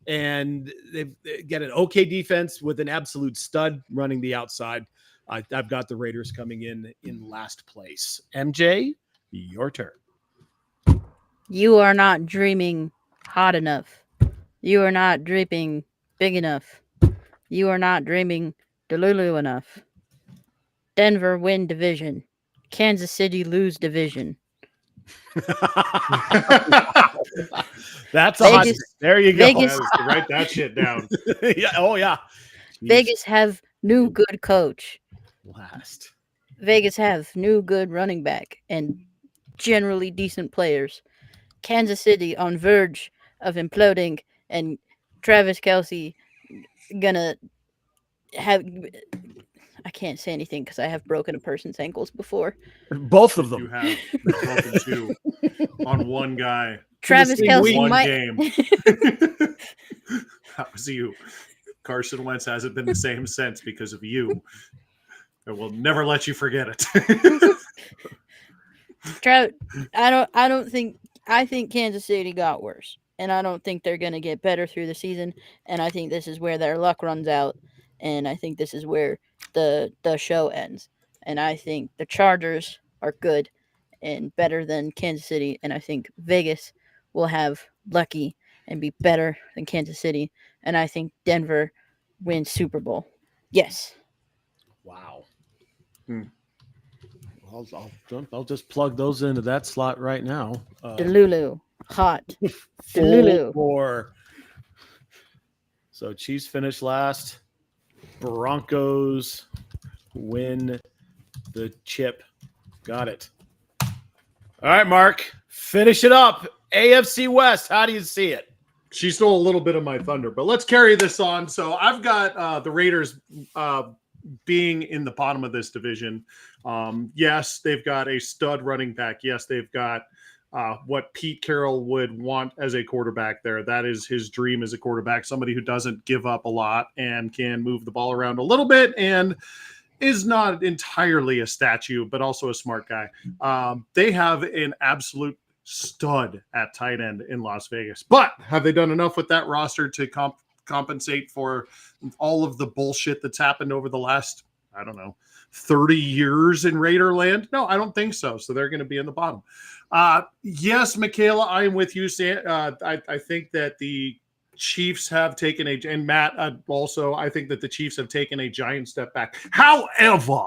And they get an okay defense with an absolute stud running the outside. I've got the Raiders coming in last place. MJ, your turn. You are not dreaming hot enough. You are not dreaming big enough. You are not dreaming Delulu enough. Denver win division. Kansas City lose division. That's a hot. There you go. Vegas, write that shit down. Yeah. Oh yeah. Vegas have new good coach. Last. Vegas have new good running back and generally decent players. Kansas City on verge of imploding, and Travis Kelce gonna have. I can't say anything because I have broken a person's ankles before. Both of them. You have broken 2 on one guy. Travis Kelce One might. game. That was you. Carson Wentz hasn't been the same since because of you. I will never let you forget it. I think Kansas City got worse, and I don't think they're going to get better through the season. And I think this is where their luck runs out, and I think this is where the show ends. And I think the Chargers are good and better than Kansas City, and I think Vegas will have lucky and be better than Kansas City, and I think Denver wins Super Bowl. Yes. Wow. I'll just plug those into that slot right now. Delulu. Hot. Full Delulu. bore. So Chiefs finish last. Broncos win the chip. Got it. All right, Mark. Finish it up. AFC West. How do you see it? She stole a little bit of my thunder, but let's carry this on. So I've got the Raiders being in the bottom of this division. Yes, they've got a stud running back. Yes, they've got what Pete Carroll would want as a quarterback there. That is his dream as a quarterback, somebody who doesn't give up a lot and can move the ball around a little bit and is not entirely a statue, but also a smart guy. They have an absolute stud at tight end in Las Vegas. But have they done enough with that roster to compensate for all of the bullshit that's happened over the last, 30 years in Raider land? No, I don't think so. So they're going to be in the bottom. Yes, Michaela, I am with you. I think that the Chiefs have taken and Matt also, I think that the Chiefs have taken a giant step back. However,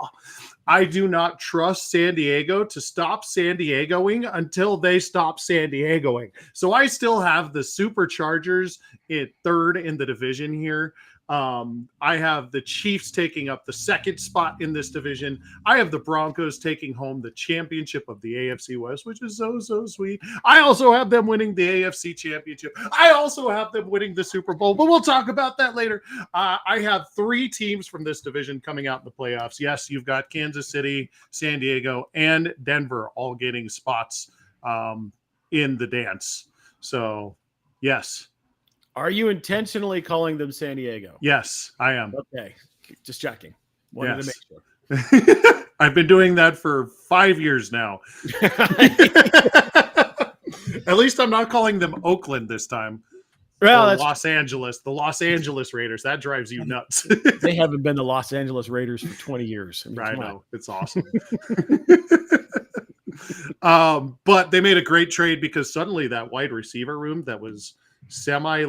I do not trust San Diego to stop San Diegoing until they stop San Diegoing. So I still have the Superchargers at third in the division here. I have the Chiefs taking up the second spot in this division. I have the Broncos taking home the championship of the AFC West, which is so sweet. I also have them winning the AFC championship. I also have them winning the Super Bowl, but we'll talk about that later. I have three teams from this division coming out in the playoffs. Yes, you've got Kansas City, San Diego, and Denver all getting spots in the dance. So, yes. Are you intentionally calling them San Diego? Yes, I am. Okay. Just checking. Wanted to make sure. I've been doing that for 5 years now. At least I'm not calling them Oakland this time. Well, Los Angeles. The Los Angeles Raiders. That drives you nuts. They haven't been the Los Angeles Raiders for 20 years. I know. It's awesome. But they made a great trade because suddenly that wide receiver room that was semi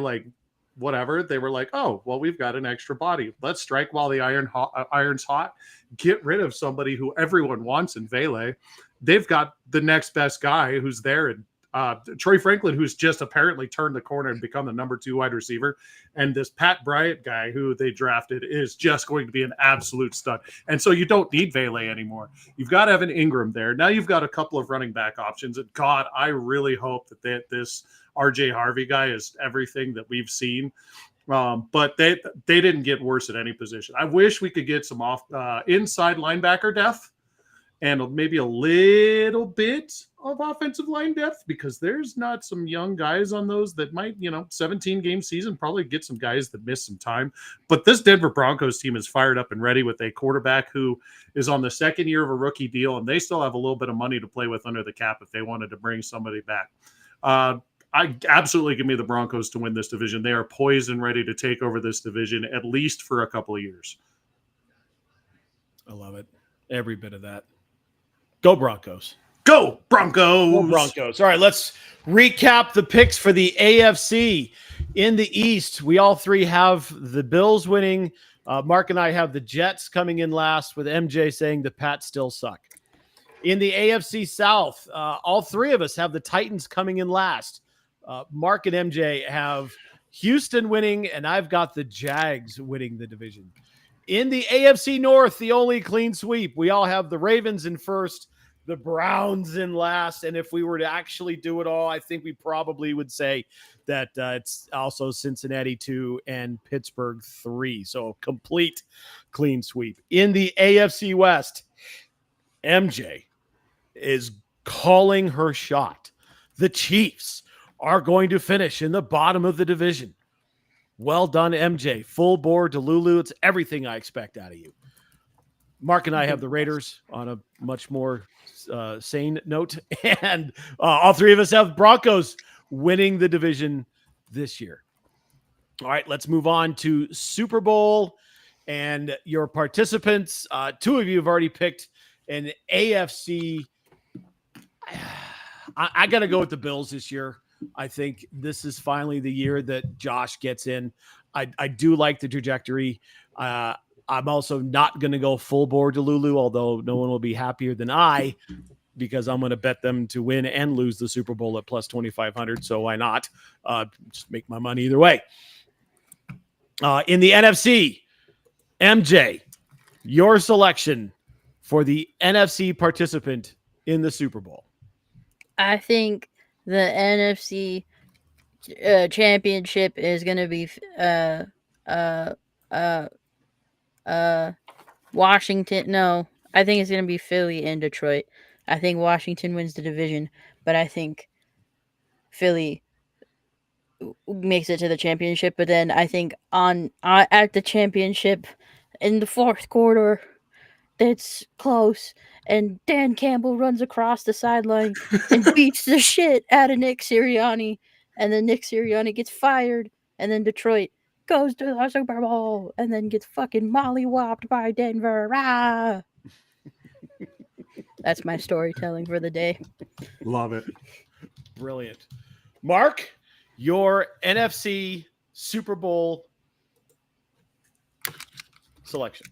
whatever, they were like, oh, well, we've got an extra body. Let's strike while the iron's hot. Get rid of somebody who everyone wants in Vele. They've got the next best guy who's there, and Troy Franklin, who's just apparently turned the corner and become the number 2 wide receiver. And this Pat Bryant guy who they drafted is just going to be an absolute stud. And so you don't need Vele anymore. You've got Evan Ingram there. Now you've got a couple of running back options. And God, I really hope that this RJ Harvey guy is everything that we've seen. But they didn't get worse at any position. I wish we could get some inside linebacker depth and maybe a little bit of offensive line depth, because there's not some young guys on those that might, 17 game season, probably get some guys that miss some time. But this Denver Broncos team is fired up and ready with a quarterback who is on the second year of a rookie deal, and they still have a little bit of money to play with under the cap if they wanted to bring somebody back. I absolutely give me the Broncos to win this division. They are poised and ready to take over this division at least for a couple of years. I love it. Every bit of that. Go Broncos. Go Broncos. Go Broncos. All right, let's recap the picks for the AFC. In the East, we all three have the Bills winning. Mark and I have the Jets coming in last, with MJ saying the Pats still suck. In the AFC South, all three of us have the Titans coming in last. Mark and MJ have Houston winning, and I've got the Jags winning the division. In the AFC North, the only clean sweep, we all have the Ravens in first, the Browns in last, and if we were to actually do it all, I think we probably would say that it's also Cincinnati 2 and Pittsburgh 3. So complete clean sweep. In the AFC West, MJ is calling her shot. The Chiefs are going to finish in the bottom of the division. Well done, MJ. Full bore Delulu. It's everything I expect out of you. Mark and I have the Raiders on a much more sane note. And all three of us have Broncos winning the division this year. All right, let's move on to Super Bowl and your participants. Two of you have already picked an AFC. I got to go with the Bills this year. I think this is finally the year that Josh gets in. I do like the trajectory. I'm also not going to go full bore Delulu, although no one will be happier than I because I'm going to bet them to win and lose the Super Bowl at plus 2,500. So why not? Just make my money either way. In the NFC, MJ, your selection for the NFC participant in the Super Bowl. I think the NFC championship is going to be Washington. No, I think it's going to be Philly and Detroit. I think Washington wins the division, but I think Philly makes it to the championship. But then I think at the championship in the fourth quarter, it's close, and Dan Campbell runs across the sideline and beats the shit out of Nick Sirianni, and then Nick Sirianni gets fired, and then Detroit goes to the Super Bowl and then gets fucking mollywopped by Denver. Ah! That's my storytelling for the day. Love it. Brilliant. Mark, your NFC Super Bowl selection.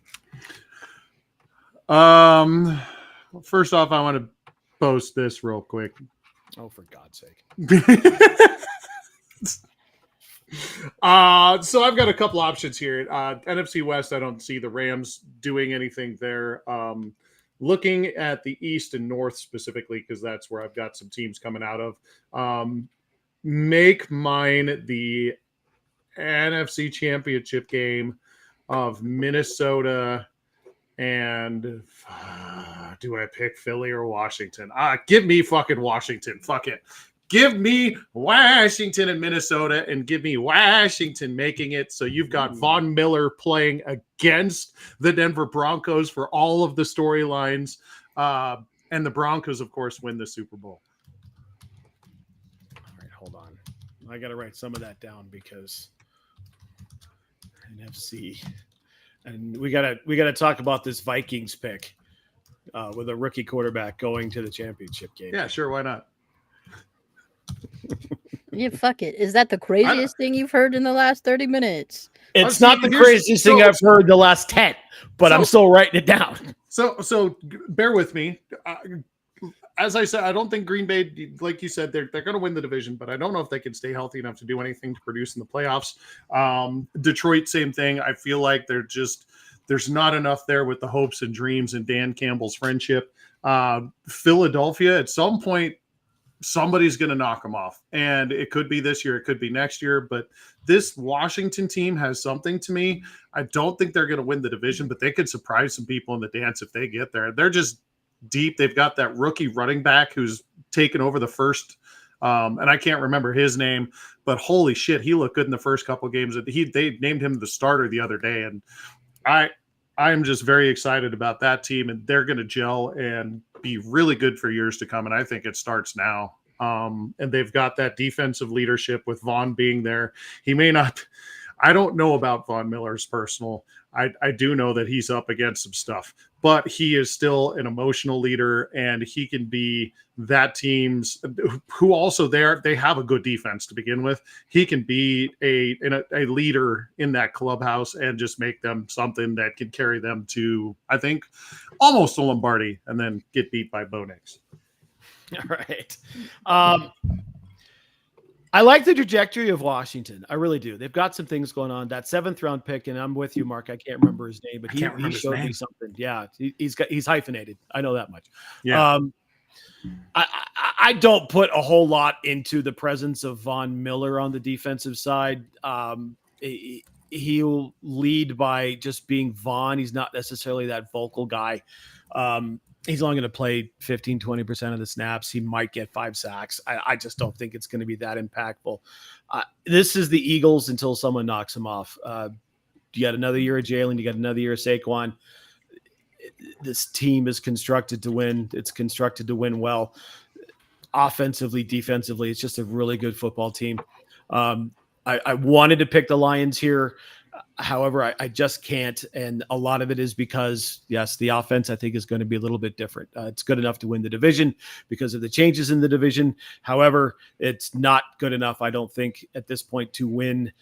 First off, I want to post this real quick. Oh, for God's sake. So I've got a couple options here. NFC West, I don't see the Rams doing anything there. Looking at the East and North specifically, because that's where I've got some teams coming out of. Make mine the NFC Championship game of Minnesota and do I pick Philly or Washington? Give me fucking Washington. Fuck it. Give me Washington and Minnesota, and give me Washington making it. So you've got Von Miller playing against the Denver Broncos for all of the storylines. And the Broncos, of course, win the Super Bowl. All right, hold on. I got to write some of that down because NFC. And we gotta talk about this Vikings pick with a rookie quarterback going to the championship game. Yeah, sure. Why not? Yeah, fuck it. Is that the craziest thing you've heard in the last 30 minutes? It's not the craziest thing I've heard the last 10, but I'm still writing it down. So bear with me. As I said, I don't think Green Bay, like you said, they're going to win the division, but I don't know if they can stay healthy enough to do anything to produce in the playoffs. Detroit, same thing. I feel like there's not enough there with the hopes and dreams and Dan Campbell's friendship. Philadelphia, at some point, somebody's going to knock them off, and it could be this year, it could be next year, but this Washington team has something to me. I don't think they're going to win the division, but they could surprise some people in the dance if they get there. They're just deep. They've got that rookie running back who's taken over the first, and I can't remember his name, but holy shit, he looked good in the first couple of games. They named him the starter the other day, and I'm just very excited about that team, and they're going to gel and be really good for years to come. And I think it starts now. And they've got that defensive leadership with Vaughn being there. He may not, I don't know about Von Miller's personal. I do know that he's up against some stuff, but he is still an emotional leader, and he can be that team's who also they have a good defense to begin with. He can be a leader in that clubhouse and just make them something that can carry them to, I think, almost a Lombardi and then get beat by Bo Nix. All right. I like the trajectory of Washington. I really do. They've got some things going on. That 7th round pick, and I'm with you, Mark. I can't remember his name, but he showed me something. Yeah, he's hyphenated. I know that much. Yeah. I don't put a whole lot into the presence of Von Miller on the defensive side. He'll lead by just being Von. He's not necessarily that vocal guy. He's only going to play 15, 20% of the snaps. He might get 5 sacks. I just don't think it's going to be that impactful. This is the Eagles until someone knocks him off. You got another year of Jalen. You got another year of Saquon. This team is constructed to win. It's constructed to win well. Offensively, defensively, it's just a really good football team. I wanted to pick the Lions here. However, I just can't. And a lot of it is because, yes, the offense I think is going to be a little bit different. It's good enough to win the division because of the changes in the division. However, it's not good enough, I don't think, at this point to win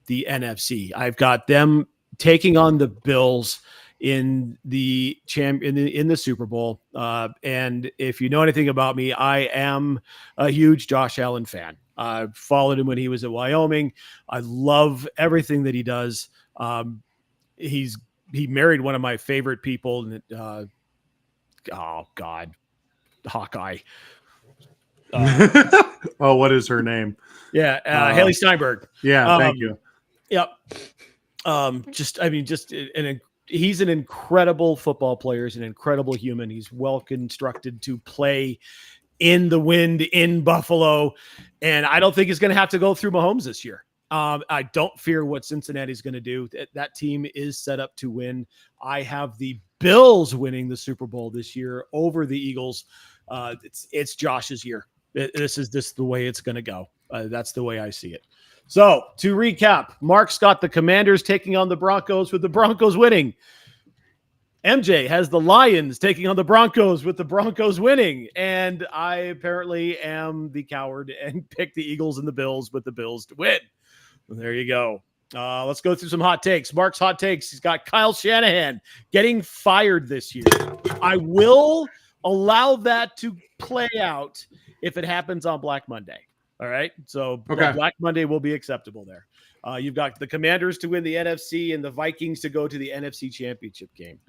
the NFC. I've got them taking on the Bills in the in the Super Bowl. And if you know anything about me, I am a huge Josh Allen fan. I followed him when he was at Wyoming. I love everything that he does. He married one of my favorite people. Oh God, Hawkeye. Oh, what is her name? Yeah, Haley Steinberg. Yeah, thank you. Yep. He's an incredible football player. He's an incredible human. He's well constructed to play in the wind in Buffalo, and I don't think he's going to have to go through Mahomes this year. I don't fear what Cincinnati's going to do. That team is set up to win. I have the Bills winning the Super Bowl this year over the Eagles. It's Josh's year. This is the way it's going to go. That's the way I see it. So to recap, Mark's got the Commanders taking on the Broncos with the Broncos winning. MJ has the Lions taking on the Broncos with the Broncos winning. And I apparently am the coward and pick the Eagles and the Bills with the Bills to win. Well, there you go. Let's go through some hot takes. Mark's hot takes. He's got Kyle Shanahan getting fired this year. I will allow that to play out if it happens on Black Monday. All right. So Okay. Black Monday will be acceptable there. You've got the Commanders to win the NFC and the Vikings to go to the NFC Championship game.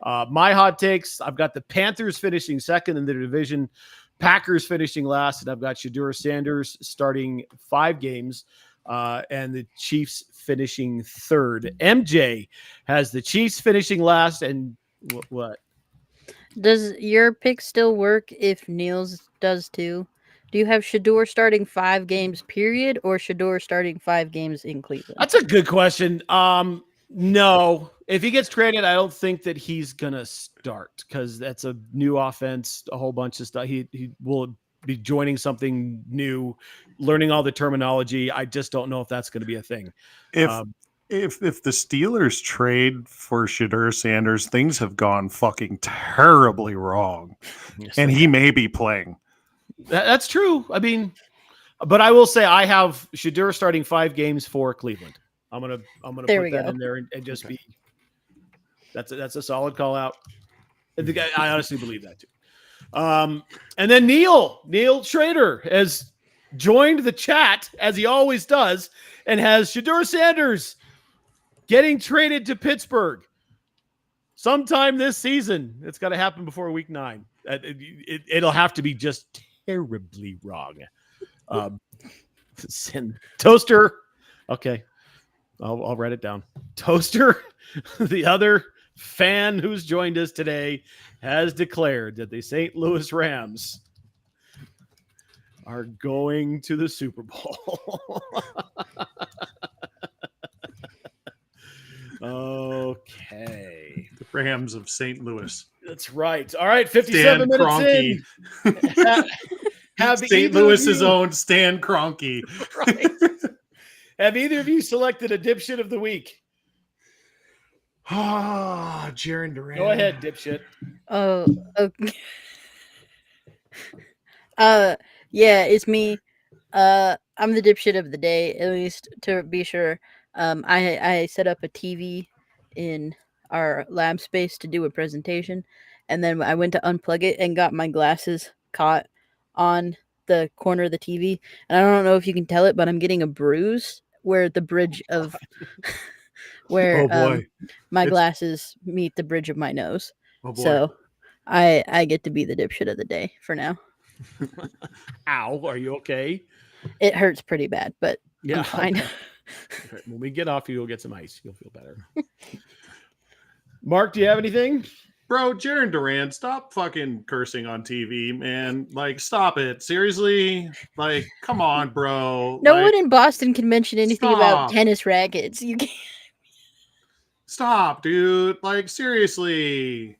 My hot takes, I've got the Panthers finishing second in their division, Packers finishing last, and I've got Shedeur Sanders starting 5 games, and the Chiefs finishing third. MJ has the Chiefs finishing last, and what? Does your pick still work if Niels does too? Do you have Shedeur starting 5 games, period, or Shedeur starting 5 games in Cleveland? That's a good question. No. If he gets traded, I don't think that he's going to start because that's a new offense, a whole bunch of stuff. He will be joining something new, learning all the terminology. I just don't know if that's going to be a thing. If the Steelers trade for Shedeur Sanders, things have gone fucking terribly wrong, and he may be playing. That's true. I mean, but I will say I have Shedeur starting 5 games for Cleveland. I'm gonna put that in there and just be. That's a solid call out. I honestly believe that too. And then Neil Schrader has joined the chat as he always does and has Shedeur Sanders getting traded to Pittsburgh sometime this season. It's got to happen before week 9. It'll have to be just terribly wrong. Toaster. Okay. I'll write it down. Toaster, the other fan who's joined us today, has declared that the St. Louis Rams are going to the Super Bowl. Okay. The Rams of St. Louis. That's right. All right, 57 minutes Kroenke. in. Have St. Louis's own Stan Kroenke. Right. Have either of you selected a dipshit of the week? Ah, Jaron Duran. Go ahead, dipshit. Oh, okay. Yeah, it's me. I'm the dipshit of the day, at least to be sure. I set up a TV in our lab space to do a presentation, and then I went to unplug it and got my glasses caught on the corner of the TV. And I don't know if you can tell it, but I'm getting a bruise where the bridge of where my glasses meet the bridge of my nose. Oh boy. So I get to be the dipshit of the day for now. Ow, are you okay? It hurts pretty bad, but Yeah, I'm fine. Okay. When we get off, you'll get some ice. You'll feel better. Mark, do you have anything? Bro, Jaron Duran, stop fucking cursing on TV, man. Like, stop it. Seriously? Like, come on, bro. No like, one in Boston can mention anything about stop. tennis rackets. You can't. Stop, dude. Like, seriously.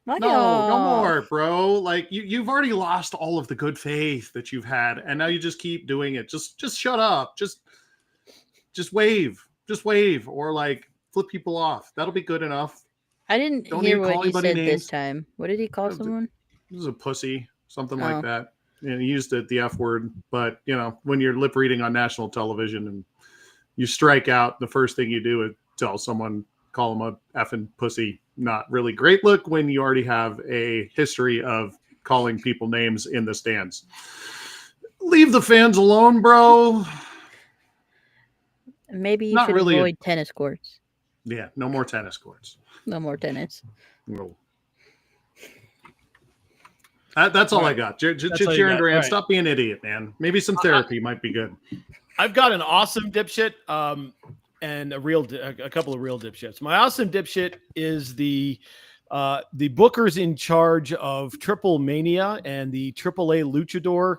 No more, bro. Like, you've already lost all of the good faith that you've had, and now you just keep doing it. Just shut up. Just wave. Just wave, or like flip people off. That'll be good enough. I didn't Don't hear even what call he anybody said names. this time. What did he call someone? This is a pussy, something Oh. like that. And he used the F word, but you know, when you're lip reading on national television and you strike out, the first thing you do is tell someone call him a effing pussy. Not really great look when you already have a history of calling people names in the stands. Leave the fans alone, bro. Maybe you Not should really avoid tennis courts. Yeah, no more tennis courts. No more tennis. No. That's all I got. That's all you Jaron got. Duran, All right. stop being an idiot, man. Maybe some therapy might be good. I've got an awesome dipshit and a couple of real dipshits. My awesome dipshit is the bookers in charge of Triple Mania and the AAA Luchador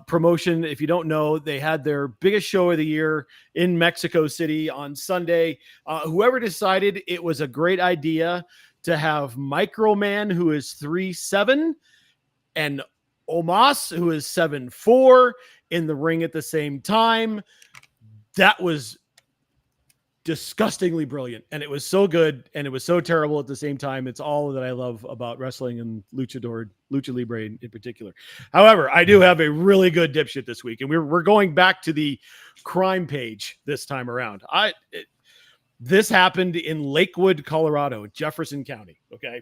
promotion. If you don't know, they had their biggest show of the year in Mexico City on Sunday. Whoever decided it was a great idea to have Microman, who is 3'7", and Omos, who is 7'4", in the ring at the same time. That was disgustingly brilliant, and it was so good, and it was so terrible at the same time. It's all that I love about wrestling and Lucha Libre in particular. However, I do have a really good dipshit this week, and we're going back to the crime page this time around. This happened in Lakewood, Colorado, Jefferson County. Okay,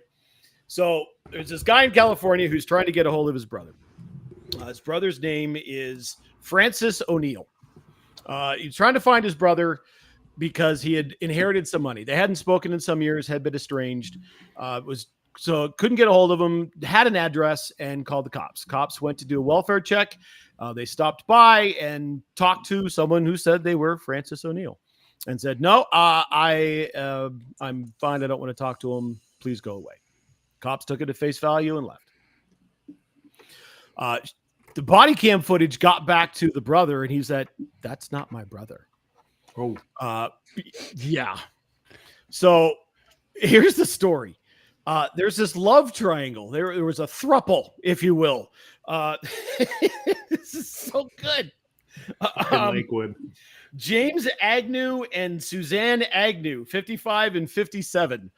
so there's this guy in California who's trying to get a hold of his brother. His brother's name is Francis O'Neill. He's trying to find his brother because he had inherited some money. They hadn't spoken in some years, had been estranged. Couldn't get a hold of him, had an address, and called the cops. Cops went to do a welfare check. They stopped by and talked to someone who said they were Francis O'Neill and said, no, I'm fine. I don't want to talk to him. Please go away. Cops took it at face value and left. The body cam footage got back to the brother, and he said, that's not my brother. Oh, yeah. So here's the story. There's this love triangle. There was a throuple, if you will. This is so good. in Lakewood. James Agnew and Suzanne Agnew, 55 and 57,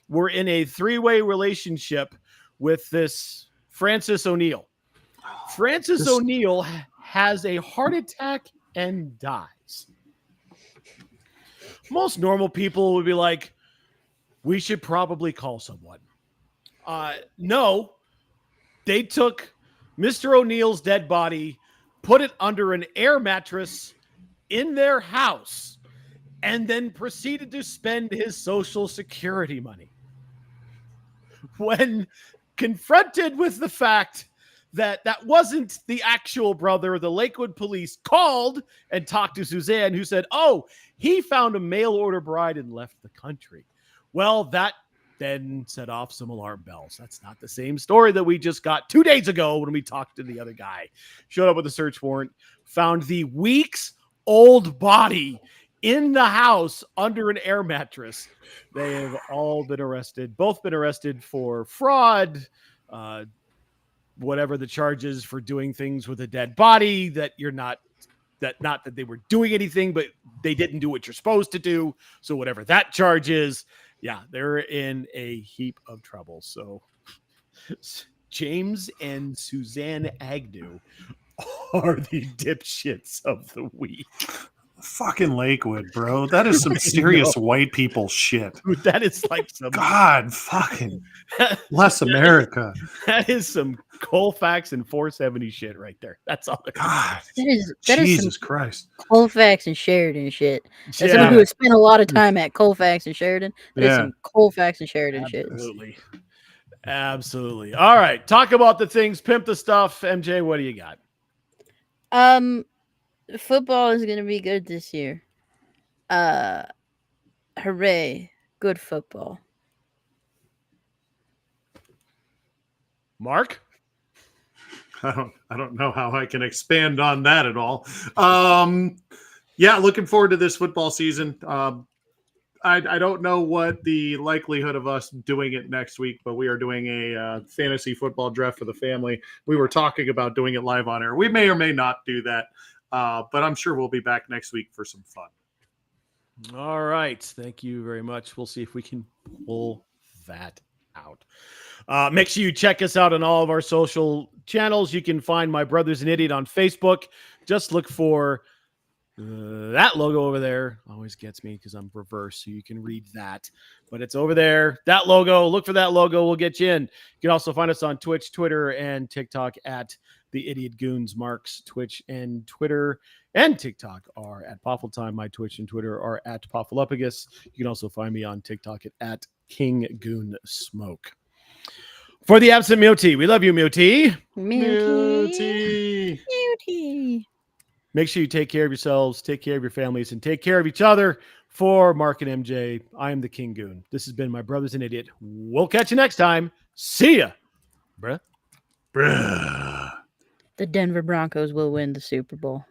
were in a three-way relationship with this Francis O'Neill. Francis O'Neill has a heart attack and dies. Most normal people would be like, we should probably call someone. No, they took Mr. O'Neill's dead body, put it under an air mattress in their house, and then proceeded to spend his Social Security money. When confronted with the fact that wasn't the actual brother, the Lakewood police called and talked to Suzanne, who said, oh, he found a mail order bride and left the country. Well, that then set off some alarm bells. That's not the same story that we just got 2 days ago when we talked to the other guy. Showed up with a search warrant, found the weeks-old body in the house under an air mattress. They have all been arrested, both been arrested for fraud, whatever the charges for doing things with a dead body that not that they were doing anything, but they didn't do what you're supposed to do. So whatever that charge is, yeah, they're in a heap of trouble. So James and Suzanne Agnew are the dipshits of the week. Fucking Lakewood, bro. That is some serious white people shit. Dude, that is like some God, fucking bless America. that is some Colfax and 470 shit right there. That's all. God, That is Jesus some Christ. Colfax and Sheridan shit. As Yeah. someone who has spent a lot of time at Colfax and Sheridan, that is Yeah. some Colfax and Sheridan shit. Absolutely. Absolutely. All right. Talk about the things. Pimp the stuff. MJ, what do you got? Football is gonna be good this year. Hooray! Good football. Mark? I don't know how I can expand on that at all. Yeah, looking forward to this football season. I don't know what the likelihood of us doing it next week, but we are doing a fantasy football draft for the family. We were talking about doing it live on air. We may or may not do that, but I'm sure we'll be back next week for some fun. All right. Thank you very much. We'll see if we can pull that out. Make sure you check us out on all of our social channels. You can find My Brother's an Idiot on Facebook. Just look for That logo over there always gets me because I'm reverse, so you can read that. But it's over there. That logo, look for that logo. We'll get you in. You can also find us on Twitch, Twitter, and TikTok at The Idiot Goons. Mark's Twitch and Twitter and TikTok are at Poffle Time. My Twitch and Twitter are at Poffleupagus. You can also find me on TikTok at King Goon Smoke. For the absent Muti, we love you, Muti. Muty. Make sure you take care of yourselves, take care of your families, and take care of each other. For Mark and MJ, I am the King Goon. This has been My Brother's an Idiot. We'll catch you next time. See ya, bruh. Bruh. The Denver Broncos will win the Super Bowl.